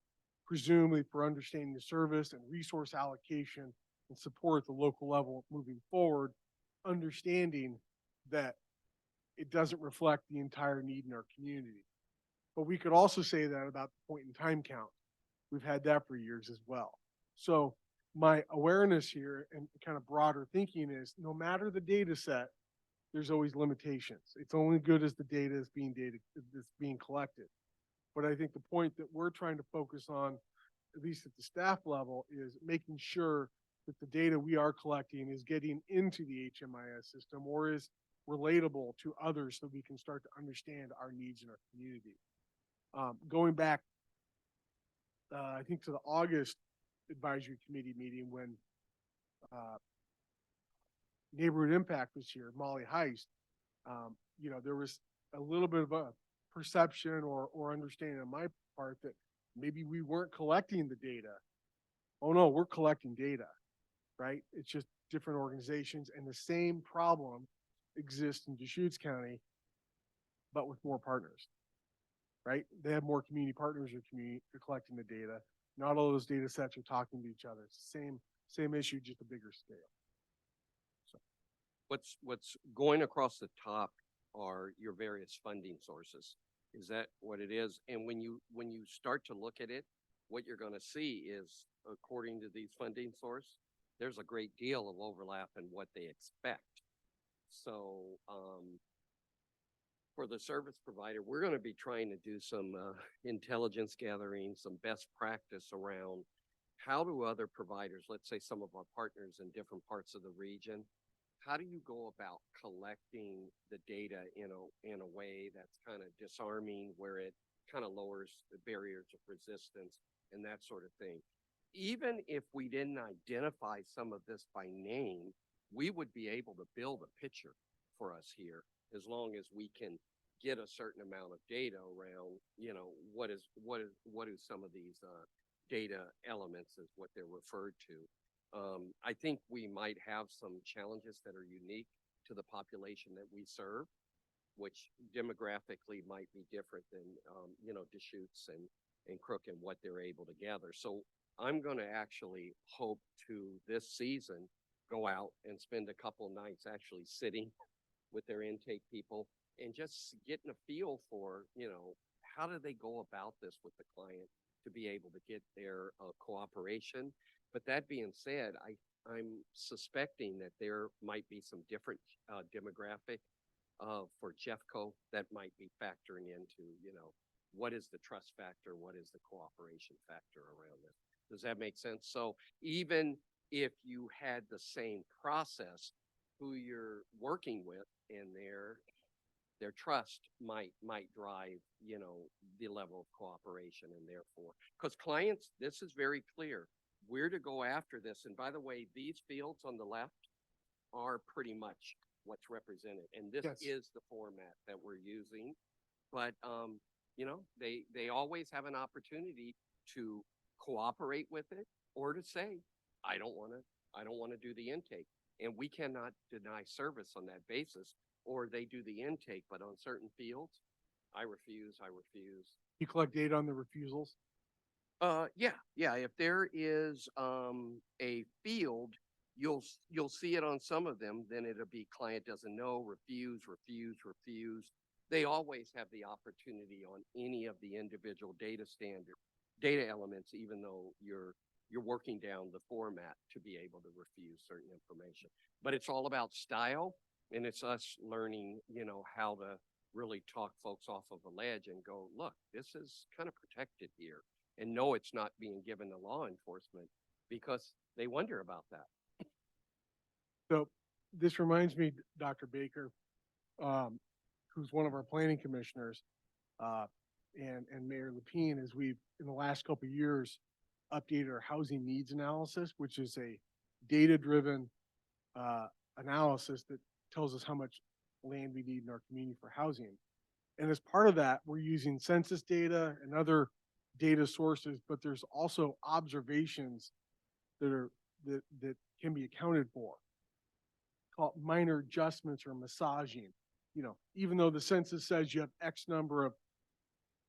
presumably for understanding the service and resource allocation and support at the local level moving forward, understanding that it doesn't reflect the entire need in our community. But we could also say that about the point in time count. We've had that for years as well. So my awareness here and kind of broader thinking is, no matter the data set, there's always limitations. It's only good as the data is being collected. But I think the point that we're trying to focus on, at least at the staff level, is making sure that the data we are collecting is getting into the HMIS system or is relatable to others so we can start to understand our needs in our community. Going back, I think to the August advisory committee meeting when Neighborhood Impact was here, Molly Heist, there was a little bit of a perception or understanding on my part that maybe we weren't collecting the data. Oh no, we're collecting data, right? It's just different organizations, and the same problem exists in Deschutes County, but with more partners, right? They have more community partners or community collecting the data. Not all those data sets are talking to each other. It's the same issue, just a bigger scale. What's going across the top are your various funding sources. Is that what it is? And when you start to look at it, what you're going to see is, according to these funding sources, there's a great deal of overlap in what they expect. So for the service provider, we're going to be trying to do some intelligence gathering, some best practice around how do other providers, let's say some of our partners in different parts of the region, how do you go about collecting the data in a way that's kind of disarming, where it kind of lowers the barriers of resistance and that sort of thing? Even if we didn't identify some of this by name, we would be able to build a picture for us here, as long as we can get a certain amount of data around, what do some of these data elements is what they're referred to. I think we might have some challenges that are unique to the population that we serve, which demographically might be different than, Deschutes and Crook and what they're able to gather. So I'm going to actually hope to this season go out and spend a couple nights actually sitting with their intake people and just getting a feel for, how do they go about this with the client to be able to get their cooperation. But that being said, I'm suspecting that there might be some different demographic for Jeffco that might be factoring into, what is the trust factor? What is the cooperation factor around this? Does that make sense? So even if you had the same process, who you're working with and their trust might drive, the level of cooperation, and therefore, because clients, this is very clear. We're to go after this. And by the way, these fields on the left are pretty much what's represented. And this is the format that we're using. But, they always have an opportunity to cooperate with it or to say, I don't want to do the intake. And we cannot deny service on that basis, or they do the intake, but on certain fields, I refuse. You collect data on the refusals? Yeah. If there is a field, you'll see it on some of them. Then it'll be client doesn't know, refuse. They always have the opportunity on any of the individual data elements, even though you're working down the format, to be able to refuse certain information. But it's all about style, and it's us learning, how to really talk folks off of a ledge and go, look, this is kind of protected here. And no, it's not being given to law enforcement, because they wonder about that. So this reminds me, Dr. Baker, who's one of our planning commissioners, and Mayor Lapine, as we've, in the last couple of years, updated our housing needs analysis, which is a data-driven, analysis that tells us how much land we need in our community for housing. And as part of that, we're using census data and other data sources, but there's also observations that can be accounted for, called minor adjustments or massaging. You know, even though the census says you have X number of,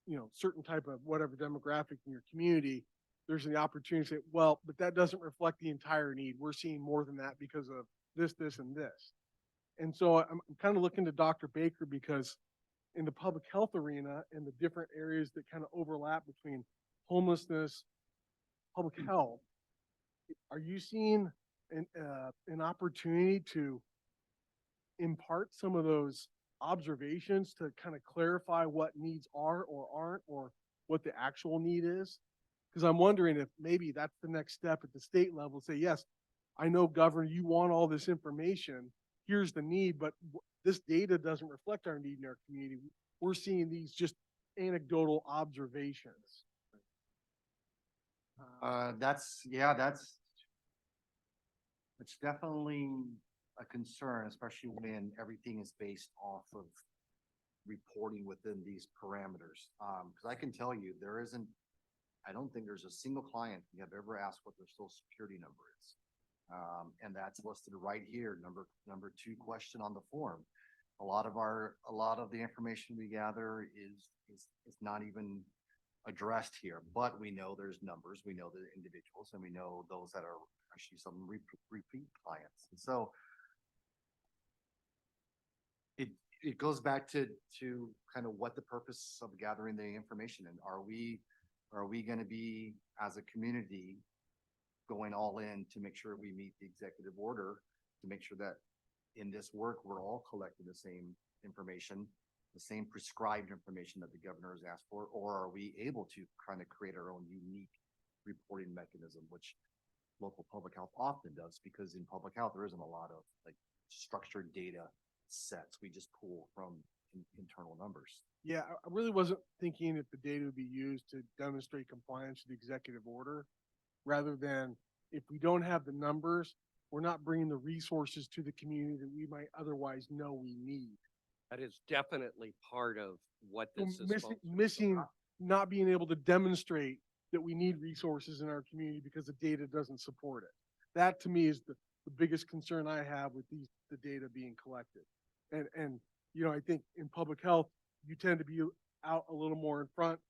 you know, certain type of whatever demographic in your community, there's the opportunity to say, well, but that doesn't reflect the entire need. We're seeing more than that because of this, this, and this. And so I'm kind of looking to Dr. Baker, because in the public health arena and the different areas that kind of overlap between homelessness, public health, are you seeing an opportunity to impart some of those observations to kind of clarify what needs are or aren't, or what the actual need is? Because I'm wondering if maybe that's the next step at the state level. Say, yes, I know, Governor, you want all this information. Here's the need, but this data doesn't reflect our need in our community. We're seeing these just anecdotal observations. It's definitely a concern, especially when everything is based off of reporting within these parameters. Cause I can tell you, I don't think there's a single client we have ever asked what their social security number is. And that's listed right here, number 2 question on the form. A lot of the information we gather is not even addressed here, but we know there's numbers, we know the individuals, and we know those that are actually some repeat clients. And so it goes back to kind of what the purpose of gathering the information, and are we going to be, as a community, going all in to make sure we meet the executive order, to make sure that in this work, we're all collecting the same information, the same prescribed information that the governor has asked for, or are we able to kind of create our own unique reporting mechanism, which local public health often does, because in public health, there isn't a lot of like structured data sets. We just pull from internal numbers. Yeah, I really wasn't thinking if the data would be used to demonstrate compliance with the executive order, rather than, if we don't have the numbers, we're not bringing the resources to the community that we might otherwise know we need. That is definitely part of what So this is. missing, not being able to demonstrate that we need resources in our community because the data doesn't support it. That to me is the biggest concern I have with the data being collected. And, you know, I think in public health, you tend to be out a little more in front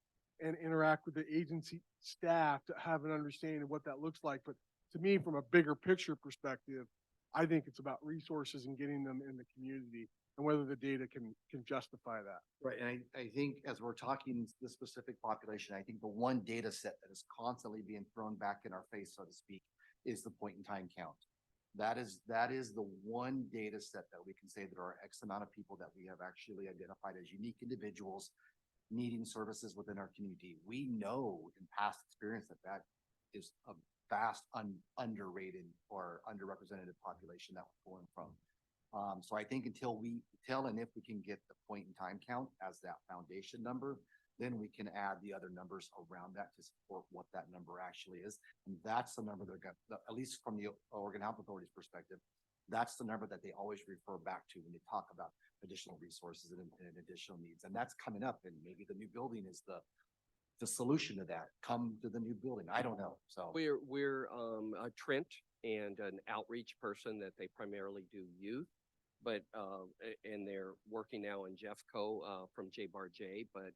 and interact with the agency staff to have an understanding of what that looks like. But to me, from a bigger picture perspective, I think it's about resources and getting them in the community, and whether the data can justify that. Right, and I think as we're talking this specific population, I think the one data set that is constantly being thrown back in our face, so to speak, is the point in time count. That is the one data set that we can say that are X amount of people that we have actually identified as unique individuals needing services within our community. We know in past experience that is a vast underrated or underrepresented population that we're pulling from. So I think until and if we can get the point in time count as that foundation number, then we can add the other numbers around that to support what that number actually is. And that's the number that got, at least from the Oregon Health Authority's perspective, that's the number that they always refer back to when they talk about additional resources and additional needs. And that's coming up, and maybe the new building is the solution to that. Come to the new building. I don't know. So We're Trent and an outreach person that they primarily do youth, but and they're working now in Jeffco from JBarJ, but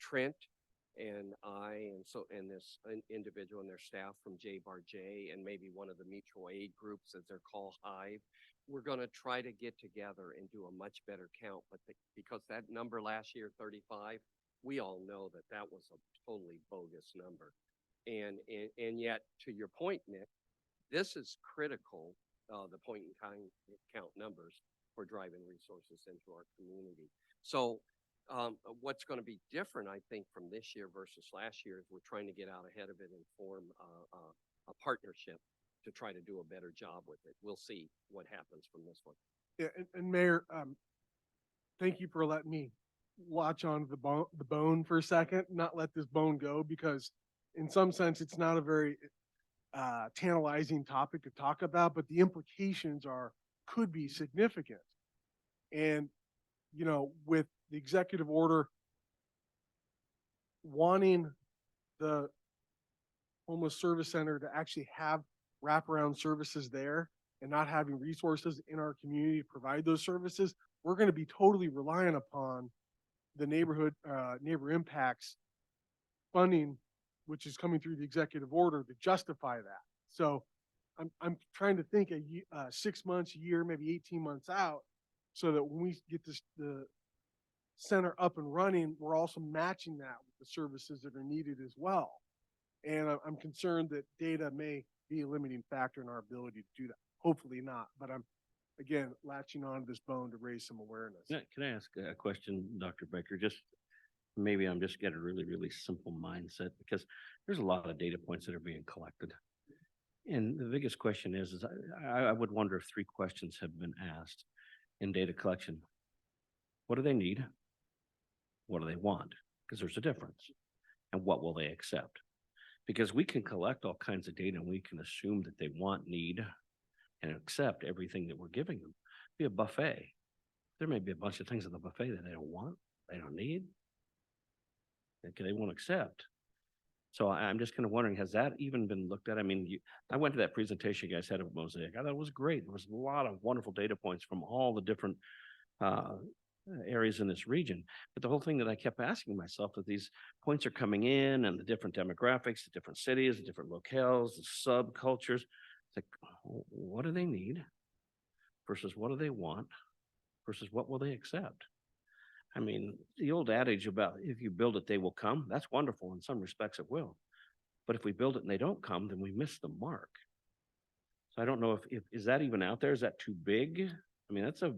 Trent and I and this individual and their staff from JBarJ, and maybe one of the mutual aid groups as they're called, Hive, we're going to try to get together and do a much better count. But because that number last year, 35, we all know that was a totally bogus number. And yet, to your point, Nick, this is critical, the point in time count numbers for driving resources into our community. So what's going to be different, I think, from this year versus last year is we're trying to get out ahead of it and form a partnership to try to do a better job with it. We'll see what happens from this one. Yeah, and Mayor, thank you for letting me watch on the bone for a second, not let this bone go, because in some sense, it's not a very tantalizing topic to talk about, but the implications could be significant. And, you know, with the executive order wanting the homeless service center to actually have wraparound services there and not having resources in our community to provide those services, we're going to be totally reliant upon the neighbor impacts funding, which is coming through the executive order to justify that. So I'm trying to think 6 months, a year, maybe 18 months out, so that when we get the center up and running, we're also matching that with the services that are needed as well. And I'm concerned that data may be a limiting factor in our ability to do that. Hopefully not, but I'm, again, latching on to this bone to raise some awareness. Can I ask a question, Dr. Baker? Just maybe I'm just getting a really, really simple mindset, because there's a lot of data points that are being collected. And the biggest question is I would wonder if 3 questions have been asked in data collection. What do they need? What do they want? Because there's a difference. And what will they accept? Because we can collect all kinds of data and we can assume that they want, need, and accept everything that we're giving them. Be a buffet. There may be a bunch of things in the buffet that they don't want, they don't need, that they won't accept. So I'm just kind of wondering, has that even been looked at? I mean, I went to that presentation you guys had of Mosaic. I thought it was great. There was a lot of wonderful data points from all the different areas in this region. But the whole thing that I kept asking myself, that these points are coming in and the different demographics, the different cities, the different locales, the subcultures. It's like, what do they need versus what do they want versus what will they accept? I mean, the old adage about if you build it, they will come. That's wonderful. In some respects, it will. But if we build it and they don't come, then we miss the mark. So I don't know if is that even out there? Is that too big? I mean, it's a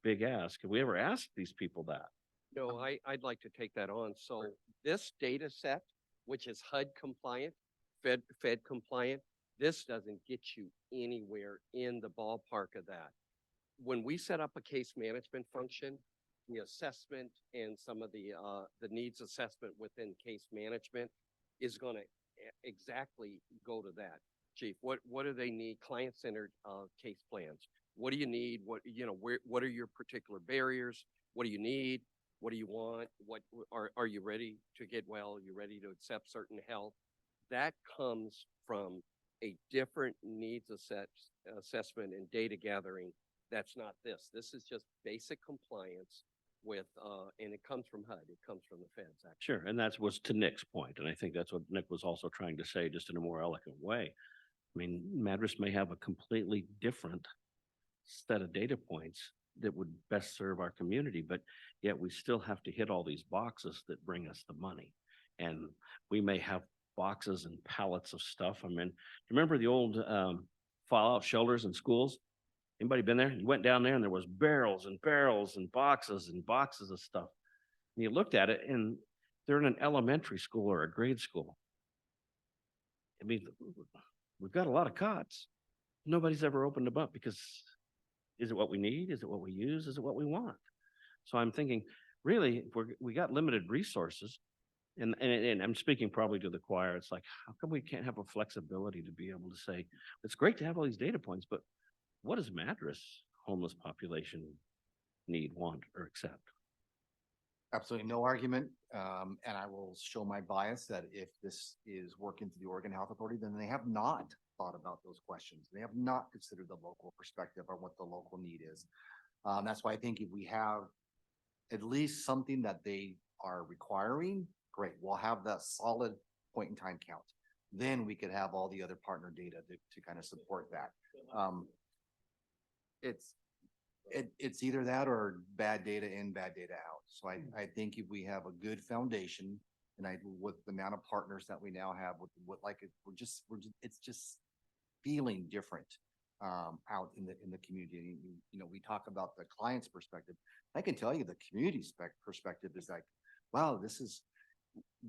big ask. Have we ever asked these people that? No, I'd like to take that on. So this data set, which is HUD compliant, Fed compliant, this doesn't get you anywhere in the ballpark of that. When we set up a case management function, the assessment and some of the needs assessment within case management is going to exactly go to that. Chief, what do they need? Client-centered case plans. What do you need? What are your particular barriers? What do you need? What do you want? What are you ready to get well? Are you ready to accept certain help? That comes from a different needs assessment and data gathering. That's not this. This is just basic compliance with, and it comes from HUD. It comes from the feds, actually. Sure, and that was to Nick's point, and I think that's what Nick was also trying to say, just in a more eloquent way. I mean, Madras may have a completely different set of data points that would best serve our community, but yet we still have to hit all these boxes that bring us the money. And we may have boxes and pallets of stuff. I mean, remember the old fallout shelters in schools? Anybody been there? You went down there and there was barrels and barrels and boxes of stuff. And you looked at it and they're in an elementary school or a grade school. I mean, we've got a lot of cots. Nobody's ever opened them up because is it what we need? Is it what we use? Is it what we want? So I'm thinking, really, if we got limited resources, and I'm speaking probably to the choir, it's like, how come we can't have a flexibility to be able to say, it's great to have all these data points, but what does Madras homeless population need, want, or accept? Absolutely no argument. And I will show my bias that if this is working through the Oregon Health Authority, then they have not thought about those questions. They have not considered the local perspective or what the local need is. That's why I think if we have at least something that they are requiring, great. We'll have that solid point in time count. Then we could have all the other partner data to kind of support that. It's either that or bad data in, bad data out. So I think if we have a good foundation, and with the amount of partners that we now have, it's just feeling different out in the community. You know, we talk about the client's perspective. I can tell you the community perspective is like, wow, this is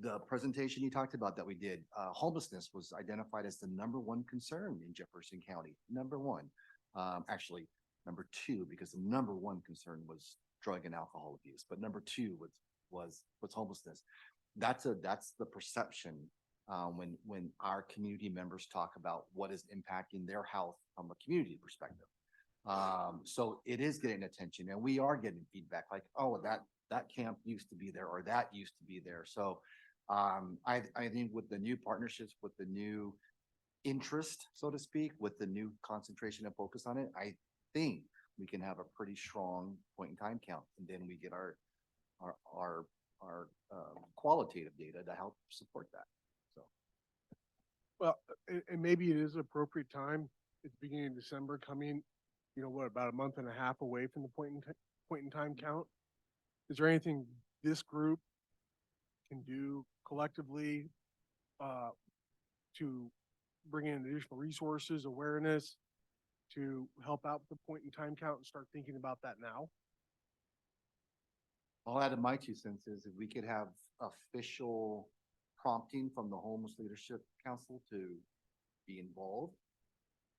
the presentation you talked about that we did. Homelessness was identified as the #1 concern in Jefferson County. #1, actually #2, because the #1 concern was drug and alcohol abuse, but number two was homelessness. That's the perception, when our community members talk about what is impacting their health from a community perspective. So it is getting attention, and we are getting feedback like, oh, that camp used to be there, or that used to be there. So I think with the new partnerships, with the new interest, so to speak, with the new concentration and focus on it, I think we can have a pretty strong point in time count, and then we get our qualitative data to help support that. So Well, and maybe it is appropriate time at the beginning of December coming, what, about a month and a half away from the point in time count? Is there anything this group can do collectively to bring in additional resources, awareness, to help out with the point in time count and start thinking about that now? I'll add in my 2 cents is if we could have official prompting from the Homeless Leadership Council to be involved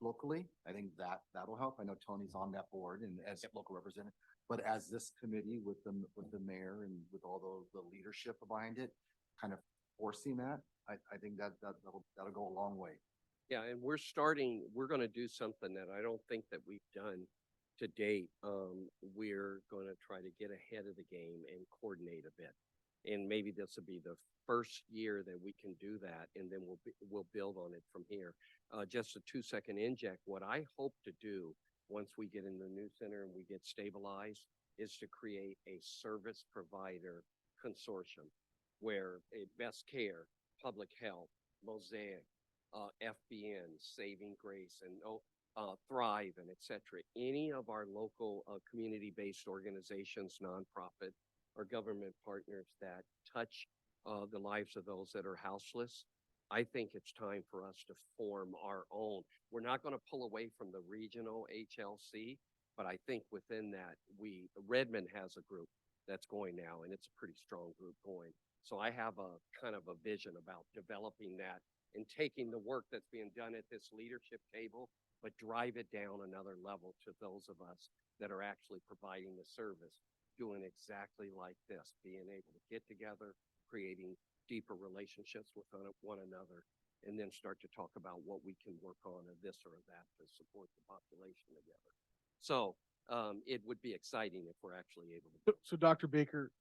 locally, I think that'll help. I know Tony's on that board and as local representative, but as this committee with the mayor and with all the leadership behind it, kind of forcing that, I think that'll go a long way. Yeah, and we're gonna do something that I don't think that we've done to date. We're gonna try to get ahead of the game and coordinate a bit. And maybe this will be the first year that we can do that, and then we'll build on it from here. Just a 2-second inject. What I hope to do once we get in the new center and we get stabilized is to create a service provider consortium where a Best Care, Public Health, Mosaic, FBN, Saving Grace, and Thrive, and et cetera. Any of our local community-based organizations, nonprofit, or government partners that touch the lives of those that are houseless, I think it's time for us to form our own. We're not going to pull away from the regional HLC, but I think within that, Redmond has a group that's going now, and it's a pretty strong group going. So I have a kind of a vision about developing that and taking the work that's being done at this leadership table, but drive it down another level to those of us that are actually providing the service, doing exactly like this, being able to get together, creating deeper relationships with one another, and then start to talk about what we can work on of this or that to support the population together. So it would be exciting if we're actually able to. So Dr. Baker,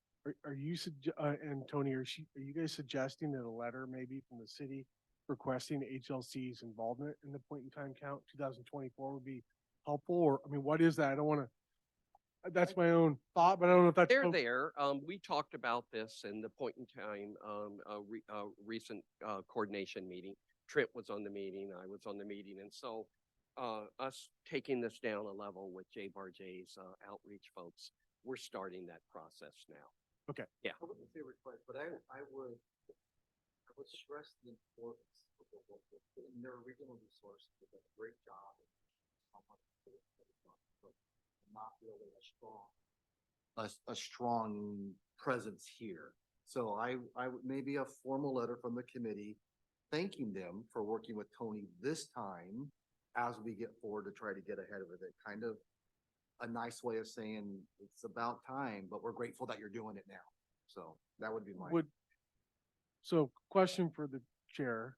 are you and Tony, are you guys suggesting that a letter maybe from the city requesting HLC's involvement in the point in time count 2024 would be helpful? Or, I mean, what is that? I don't want to, that's my own thought, but I don't know if that's. They're there. We talked about this in the point in time, recent coordination meeting. Trent was on the meeting, I was on the meeting. And so us taking this down a level with JBarJ's outreach folks, we're starting that process now. Okay. Yeah. I wouldn't say request, but I would stress the importance of the local, in their regional resources, they did a great job. Not really a strong presence here. So I would maybe a formal letter from the committee thanking them for working with Tony this time as we get forward to try to get ahead of it. Kind of a nice way of saying it's about time, but we're grateful that you're doing it now. So that would be my. So question for the chair.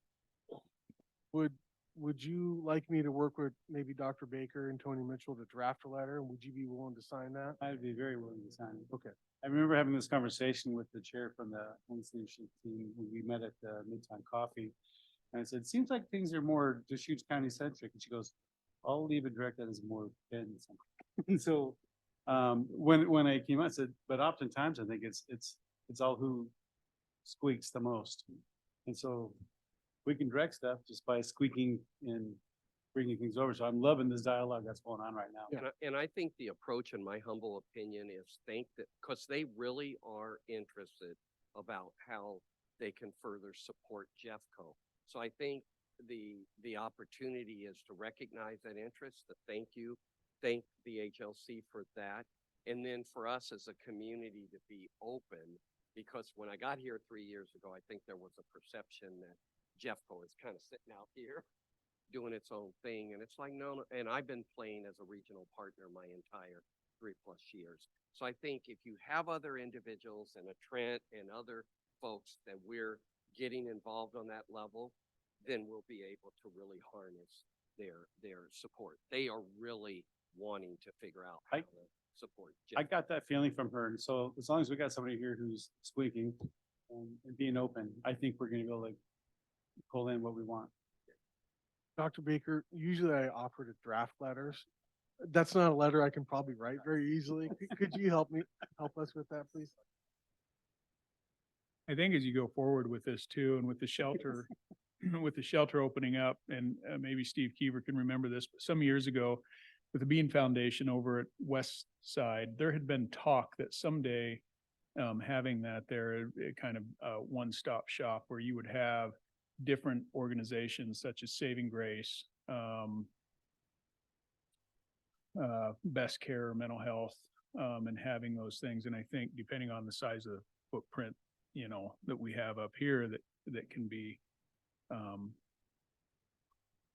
Would you like me to work with maybe Dr. Baker and Tony Mitchell to draft a letter? And would you be willing to sign that? I'd be very willing to sign it. Okay. I remember having this conversation with the chair from the homeless leadership team when we met at the Midtown Coffee. And I said, seems like things are more Deschutes County centric. And she goes, I'll leave it direct that as more Bend centric. And so when I came out, I said, but oftentimes I think it's all who squeaks the most. And so we can direct stuff just by squeaking and bringing things over. So I'm loving this dialogue that's going on right now. Yeah. And I think the approach, in my humble opinion, is because they really are interested about how they can further support Jeffco. So I think the opportunity is to recognize that interest, to thank the HLC for that. And then for us as a community to be open, because when I got here 3 years ago, I think there was a perception that Jeffco is kind of sitting out here doing its own thing. And it's like, no, and I've been playing as a regional partner my entire 3+ years. So I think if you have other individuals and a Trent and other folks that we're getting involved on that level, then we'll be able to really harness their support. They are really wanting to figure out how I- to support. I Jeff. got that feeling from her. And so as long as we got somebody here who's squeaking and being open, I think we're gonna be able to pull in what we want. Dr. Baker, usually I offer to draft letters. That's not a letter I can probably write very easily. Could you help us with that, please? I think as you go forward with this too, and with the shelter, with the shelter opening up, and maybe Steve Keever can remember this, but some years ago, with the Bean Foundation over at West Side, there had been talk that someday having that there, kind of one-stop shop where you would have different organizations such as Saving Grace, Best Care, Mental Health, and having those things. And I think depending on the size of the footprint, you know, that we have up here that can be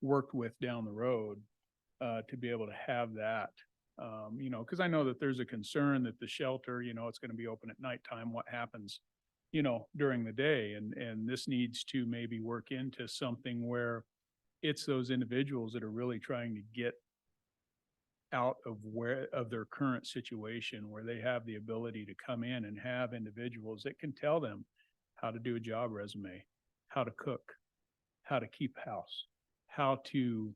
worked with down the road, to be able to have that, you know, because I know that there's a concern that the shelter, you know, it's going to be open at nighttime. What happens, you know, during the day? And this needs to maybe work into something where it's those individuals that are really trying to get out of their current situation, where they have the ability to come in and have individuals that can tell them how to do a job resume, how to cook, how to keep house, how to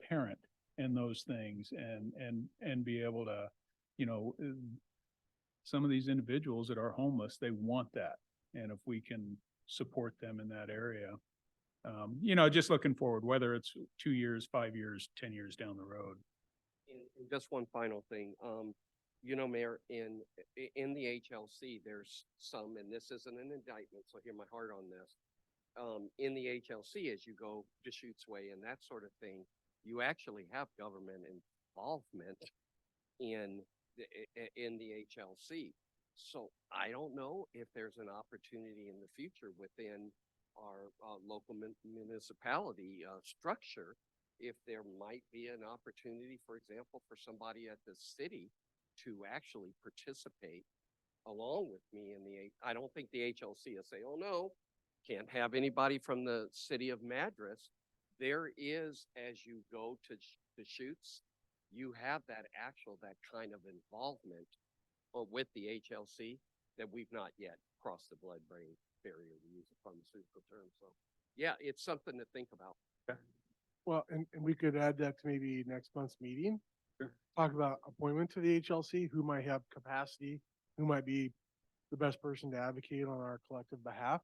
parent, and those things, and be able to, you know, some of these individuals that are homeless, they want that. And if we can support them in that area, you know, just looking forward, whether it's 2 years, 5 years, 10 years down the road. And just one final thing, you know, Mayor, in the HLC, there's some, and this isn't an indictment, so hear my heart on this. In the HLC, as you go Deschutes Way and that sort of thing, you actually have government involvement in the HLC. So I don't know if there's an opportunity in the future within our local municipality structure, if there might be an opportunity, for example, for somebody at the city to actually participate along with me in I don't think the HLC will say, oh no, can't have anybody from the city of Madras. There is, as you go to Deschutes, you have that kind of involvement with the HLC that we've not yet crossed the blood-brain barrier, to use a pharmaceutical term. So yeah, it's something to think about. Well, and we could add that to maybe next month's meeting. Sure. Talk about appointment to the HLC, who might have capacity, who might be the best person to advocate on our collective behalf.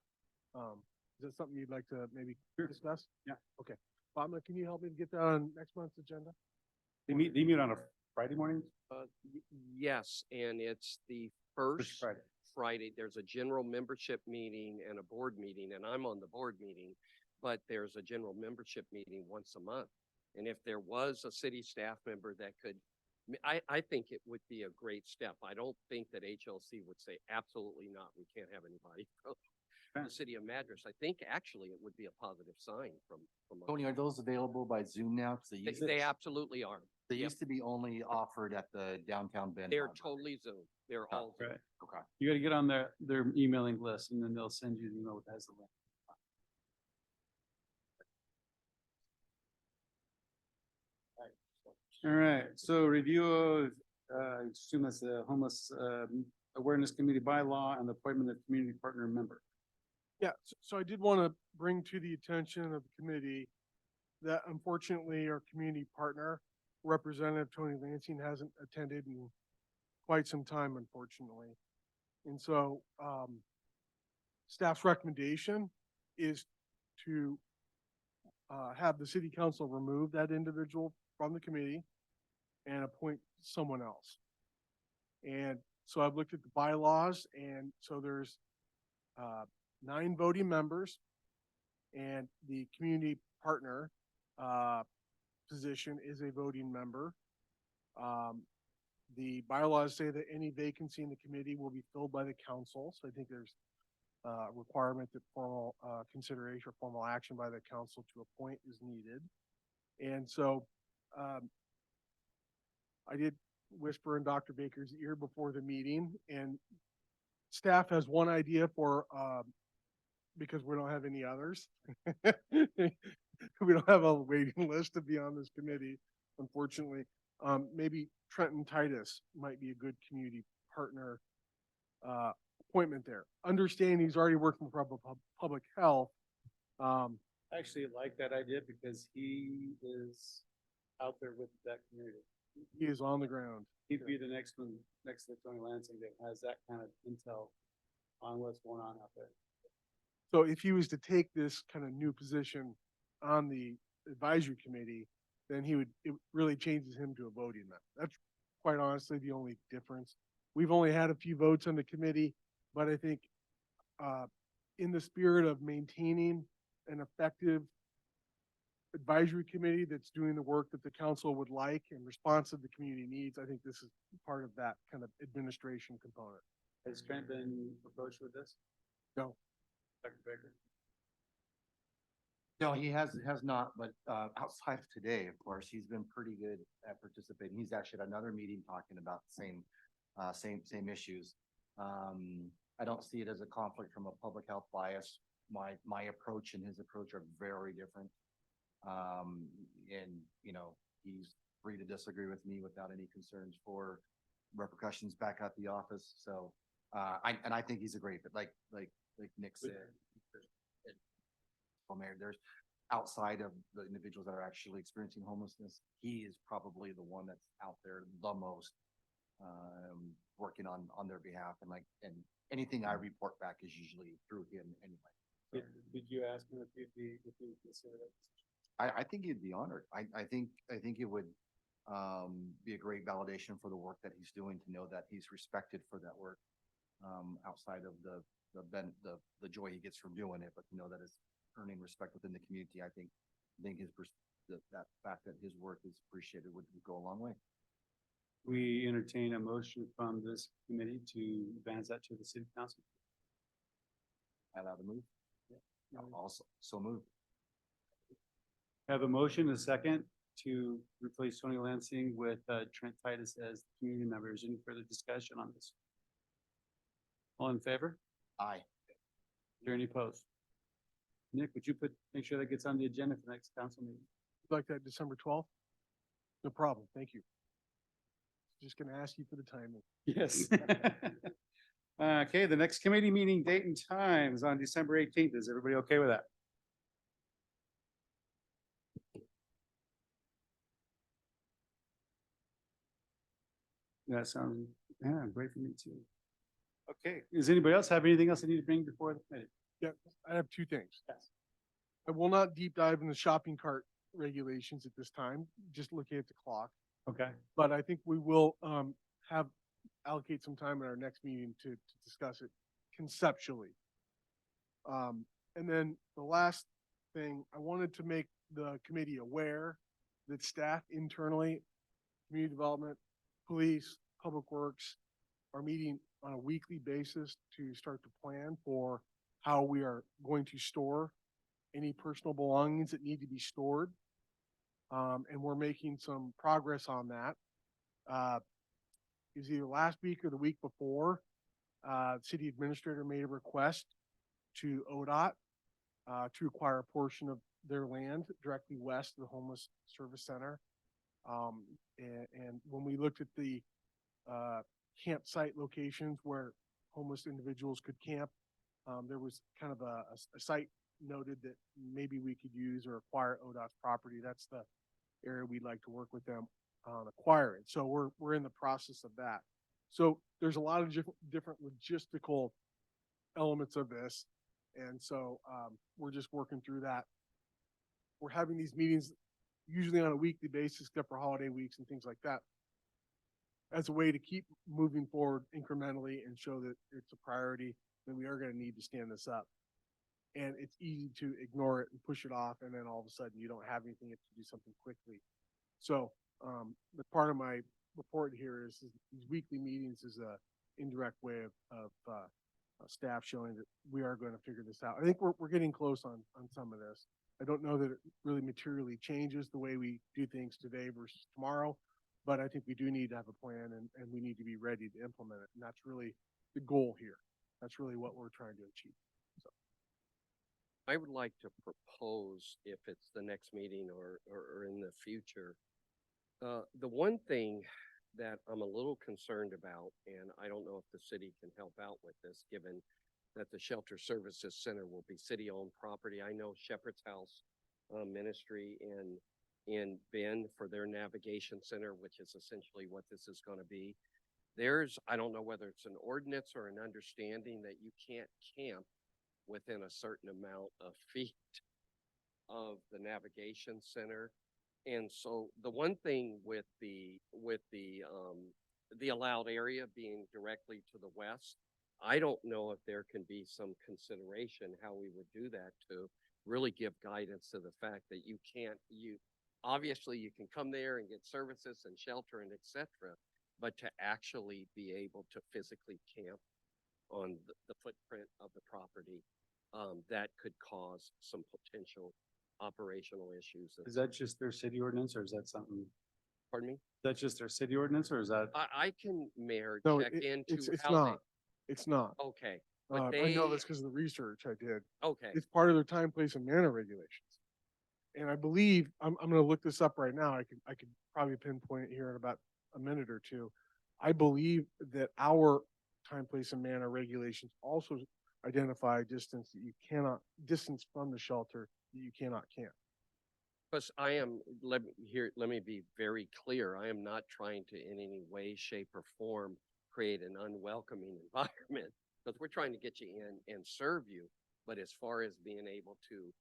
Is that something you'd like to maybe discuss? Yeah. Okay. Bob, can you help me get that on next month's agenda? They meet on a Friday morning? Yes, and it's the First first Friday. There's a general membership meeting and a board meeting, and I'm on the board meeting, but there's a general membership meeting once a month. And if there was a city staff member that could, I think it would be a great step. I don't think that HLC would say absolutely not, we can't have anybody from the city of Madras. I think actually it would be a positive sign from. Tony, are those available by Zoom now? 'Cause They absolutely are. they yep. used to be only offered at the downtown Bend. They're Library. totally Zoom. They're all Zoom. Right. Okay. You gotta get on their emailing list, and then they'll send you the email that has the link. All right, so review of, assume that's the homeless, awareness committee bylaw and the appointment of community partner member. Yeah, so I did want to bring to the attention of the committee that unfortunately our community partner, Representative Tony Lansing, hasn't attended in quite some time, unfortunately. And so, staff's recommendation is to have the city council remove that individual from the committee and appoint someone else. And so I've looked at the bylaws, and so there's 9 voting members, and the community partner position is a voting member. The bylaws say that any vacancy in the committee will be filled by the council. So I think there's a requirement that formal consideration or formal action by the council to appoint is needed. And so I did whisper in Dr. Baker's ear before the meeting, and staff has one idea for, because we don't have any others. We don't have a waiting list to be on this committee, unfortunately. Maybe Trenton Titus might be a good community partner appointment there. Understanding he's already working for public health. I actually like that idea because he is out there with that community. He is on the ground. He'd be the next one, next to Tony Lansing that has that kind of intel on what's going on out there. So if he was to take this kind of new position on the advisory committee, then it really changes him to a voting member. That's quite honestly the only difference. We've only had a few votes on the committee, but I think in the spirit of maintaining an effective advisory committee that's doing the work that the council would like and responsive to community needs, I think this is part of that kind of administration component. Has Trent been approached with this? No. Dr. Baker? No, he has not, but outside of today, of course, he's been pretty good at participating. He's actually at another meeting talking about the same issues. I don't see it as a conflict from a public health bias. My approach and his approach are very different. And you know, he's free to disagree with me without any concerns for repercussions back at the office. So, I think he's a great, but like Nick said, there's outside of the individuals that are actually experiencing homelessness, he is probably the one that's out there the most, working on their behalf, and anything I report back is usually through him anyway. Did you ask him if he'd consider that? I think he'd be honored. I think it would be a great validation for the work that he's doing, to know that he's respected for that work, outside of the joy he gets from doing it, but to know that it's earning respect within the community. I think that fact that his work is appreciated would go a long way. We entertain a motion from this committee to advance that to the city council. I allow the move. Also, so move. Have a motion, a second, to replace Tony Lansing with Trent Titus as the community member. Is there any further discussion on this? All in favor? Aye. Is there any opposed? Nick, would you make sure that gets on the agenda for the next council meeting? Like that December 12th? No problem. Thank you. Just gonna ask you for the timing. Yes. Okay, the next committee meeting date and time is on December 18th. Is everybody okay with that? That sounds, great for me too. Okay, does anybody else have anything else they need to bring before the committee? Yeah, I have two things. Yes. I will not deep dive in the shopping cart regulations at this time, just looking at the clock. Okay, But I think we will allocate some time in our next meeting to discuss it conceptually. And then the last thing, I wanted to make the committee aware that staff internally, community development, police, public works, are meeting on a weekly basis to start to plan for how we are going to store any personal belongings that need to be stored. And we're making some progress on that. It was either last week or the week before, city administrator made a request to ODOT to acquire a portion of their land directly west of the homeless service center. And when we looked at the campsite locations where homeless individuals could camp, there was kind of a site noted that maybe we could use or acquire ODOT's property. That's the area we'd like to work with them on acquiring. So we're in the process of that. So there's a lot of different logistical elements of this. And so we're just working through that. We're having these meetings usually on a weekly basis, except for holiday weeks and things like that, as a way to keep moving forward incrementally and show that it's a priority, that we are going to need to stand this up. And it's easy to ignore it and push it off, and then all of a sudden you don't have anything, you have to do something quickly. So the part of my report here is these weekly meetings is a indirect way of staff showing that we are going to figure this out. I think we're getting close on some of this. I don't know that it really materially changes the way we do things today versus tomorrow, But I think we do need to have a plan and we need to be ready to implement it. And that's really the goal here. That's really what we're trying to achieve. I would like to propose, if it's the next meeting or in the future, the one thing that I'm a little concerned about, and I don't know if the city can help out with this, given that the Shelter Services Center will be city-owned property. I know Shepherd's House Ministry in Bend for their navigation center, which is essentially what this is going to be. I don't know whether it's an ordinance or an understanding that you can't camp within a certain amount of feet of the navigation center. And so the one thing with the allowed area being directly to the west, I don't know if there can be some consideration how we would do that to really give guidance to the fact that obviously you can come there and get services and shelter and etc., but to actually be able to physically camp on the footprint of the property, that could cause some potential operational issues. Is that just their city ordinance or is that something, Pardon me? is that just their city ordinance or is that? I can, Mayor, No, check into it's how not. It's not. they, okay, but I know they, this because of the research I did. okay, It's part of their time, place and manner regulations. And I believe, I'm gonna look this up right now. I could probably pinpoint it here in about a minute or two. I believe that our time, place and manner regulations also identify distance from the shelter that you cannot camp. because let me be very clear. I am not trying to in any way, shape or form create an unwelcoming environment because we're trying to get you in and serve you. But as far as being able to,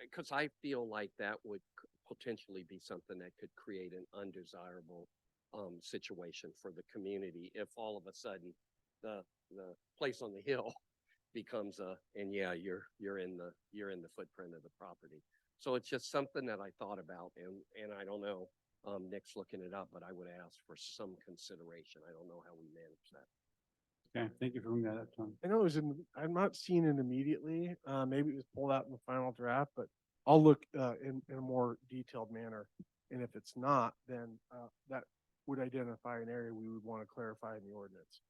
because I feel like that would potentially be something that could create an undesirable situation for the community if all of a sudden the place on the hill becomes you're in the footprint of the property. So it's just something that I thought about and I don't know, Nick's looking it up, but I would ask for some consideration. I don't know how we manage that. Okay, thank you for bringing that up, Tom. I know I'm not seeing it immediately. Maybe it was pulled out in the final draft, but I'll look in a more detailed manner. And if it's not, then that would identify an area we would want to clarify in the ordinance.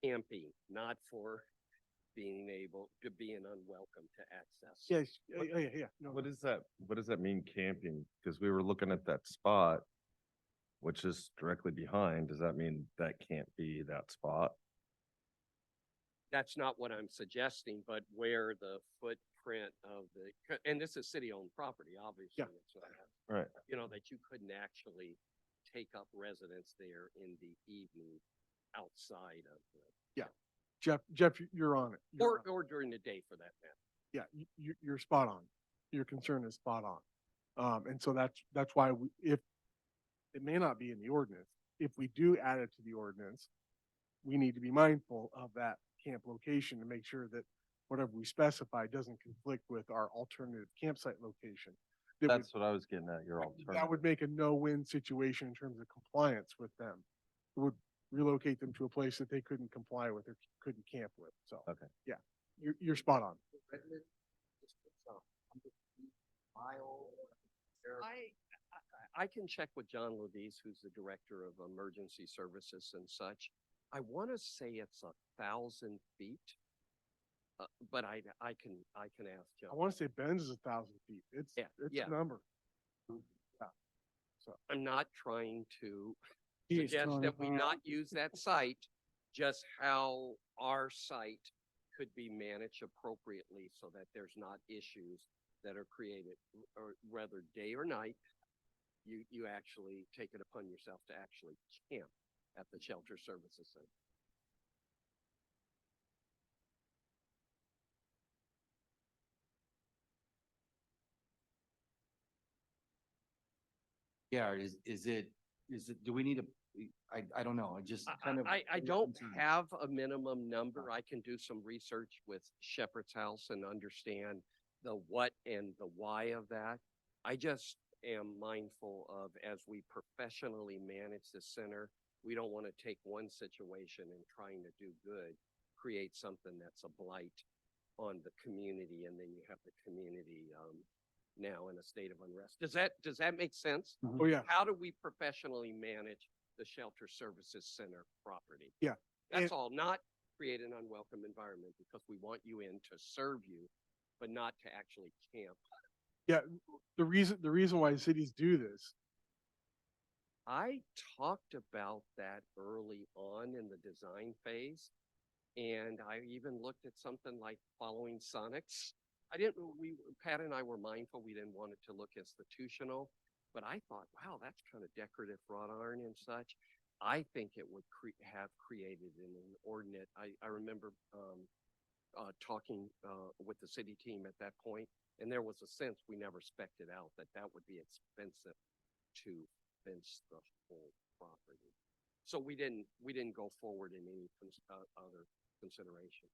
Camping, not for being unwelcome to access. Yes, yeah. No, What does that mean camping? Because we were looking at that spot, which is directly behind. Does that mean that can't be that spot? That's not what I'm suggesting, but where the footprint of and this is city-owned property, obviously. Yeah. It's, Right. that you couldn't actually take up residence there in the evening outside of Jeff, you're on it. You're on it. or during the day for that matter. Yeah, you're spot on. Your concern is spot on. And so that's why if it may not be in the ordinance, if we do add it to the ordinance, we need to be mindful of that camp location to make sure that whatever we specify doesn't conflict with our alternative campsite location. That's what I was getting at, your alternative. That would make a no-win situation in terms of compliance with them. It would relocate them to a place that they couldn't comply with or couldn't camp with. So, Okay. yeah, you're spot on. I can check with John Levise, who's the director of emergency services and such. I want to say it's 1,000 feet, but I can ask John. I want to say Ben's is 1,000 feet. It's yeah. a number. I'm not trying to He's suggest throwing that we it not use that site, just how our site could be managed appropriately so that there's not issues that are created, or whether day or night, you actually take it upon yourself to actually camp at the Shelter Services Center. Yeah, do we need I don't know, I just kind of. I don't have a minimum number. I can do some research with Shepherd's House and understand the what and the why of that. I just am mindful of, as we professionally manage the center, we don't want to take one situation and trying to do good, create something that's a blight on the community, and then you have the community now in a state of unrest. Does that make sense? Oh, yeah. How do we professionally manage the Shelter Services Center property? Yeah. That's And- all, not create an unwelcome environment because we want you in to serve you, but not to actually camp. Yeah, the reason why cities do this, I talked about that early on in the design phase. And I even looked at something like following Sonics. Pat and I were mindful, we didn't want it to look institutional, but I thought, wow, that's kind of decorative wrought iron and such. I think it would have created an inordinate, I remember talking with the city team at that point, and there was a sense we never spec'd it out that would be expensive to fence the whole property. So we didn't go forward in any other consideration.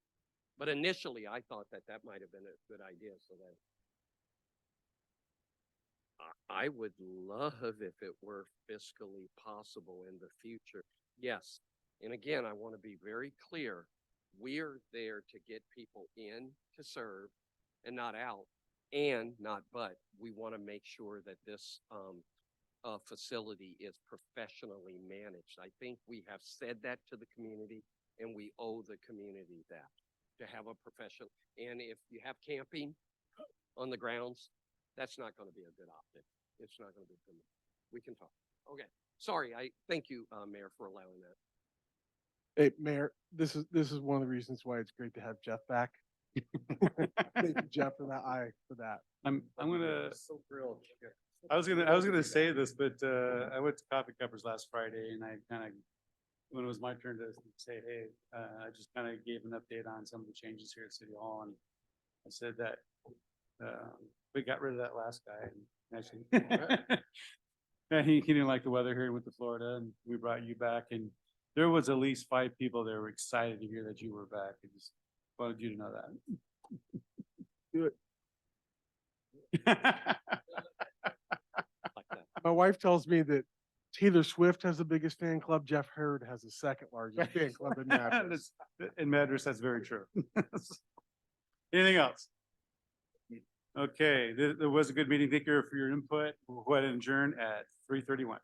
But initially, I thought that might have been a good idea, so that I would love if it were fiscally possible in the future. Yes, and again, I want to be very clear. We're there to get people in to serve and not out, and not but. We want to make sure that this facility is professionally managed. I think we have said that to the community, and we owe the community that, to have a professional. And if you have camping on the grounds, that's not going to be a good option. It's not going to be good. We can talk. Okay. Sorry. I thank you, Mayor, for allowing that. hey, Mayor, this is one of the reasons why it's great to have Jeff back. Thank you, Jeff, for that. I'm gonna, So thrilled. I was gonna say this, but, I went to Coffee Cuppers last Friday and I kind of, when it was my turn to say, hey, I just kind of gave an update on some of the changes here at City Hall, and I said that, we got rid of that last guy, and actually, yeah, he didn't like the weather here, he went to Florida, and we brought you back, and there was at least 5 people that were excited to hear that you were back. I just wanted you to know Good. that. Like that. My wife tells me that Taylor Swift has the biggest fan club. Jeff Hurd has the second largest fan club in Madras. In Madras, that's very true. Anything else? Okay, there was a good meeting. Thank you for your input. We'll go ahead and adjourn at 3:31.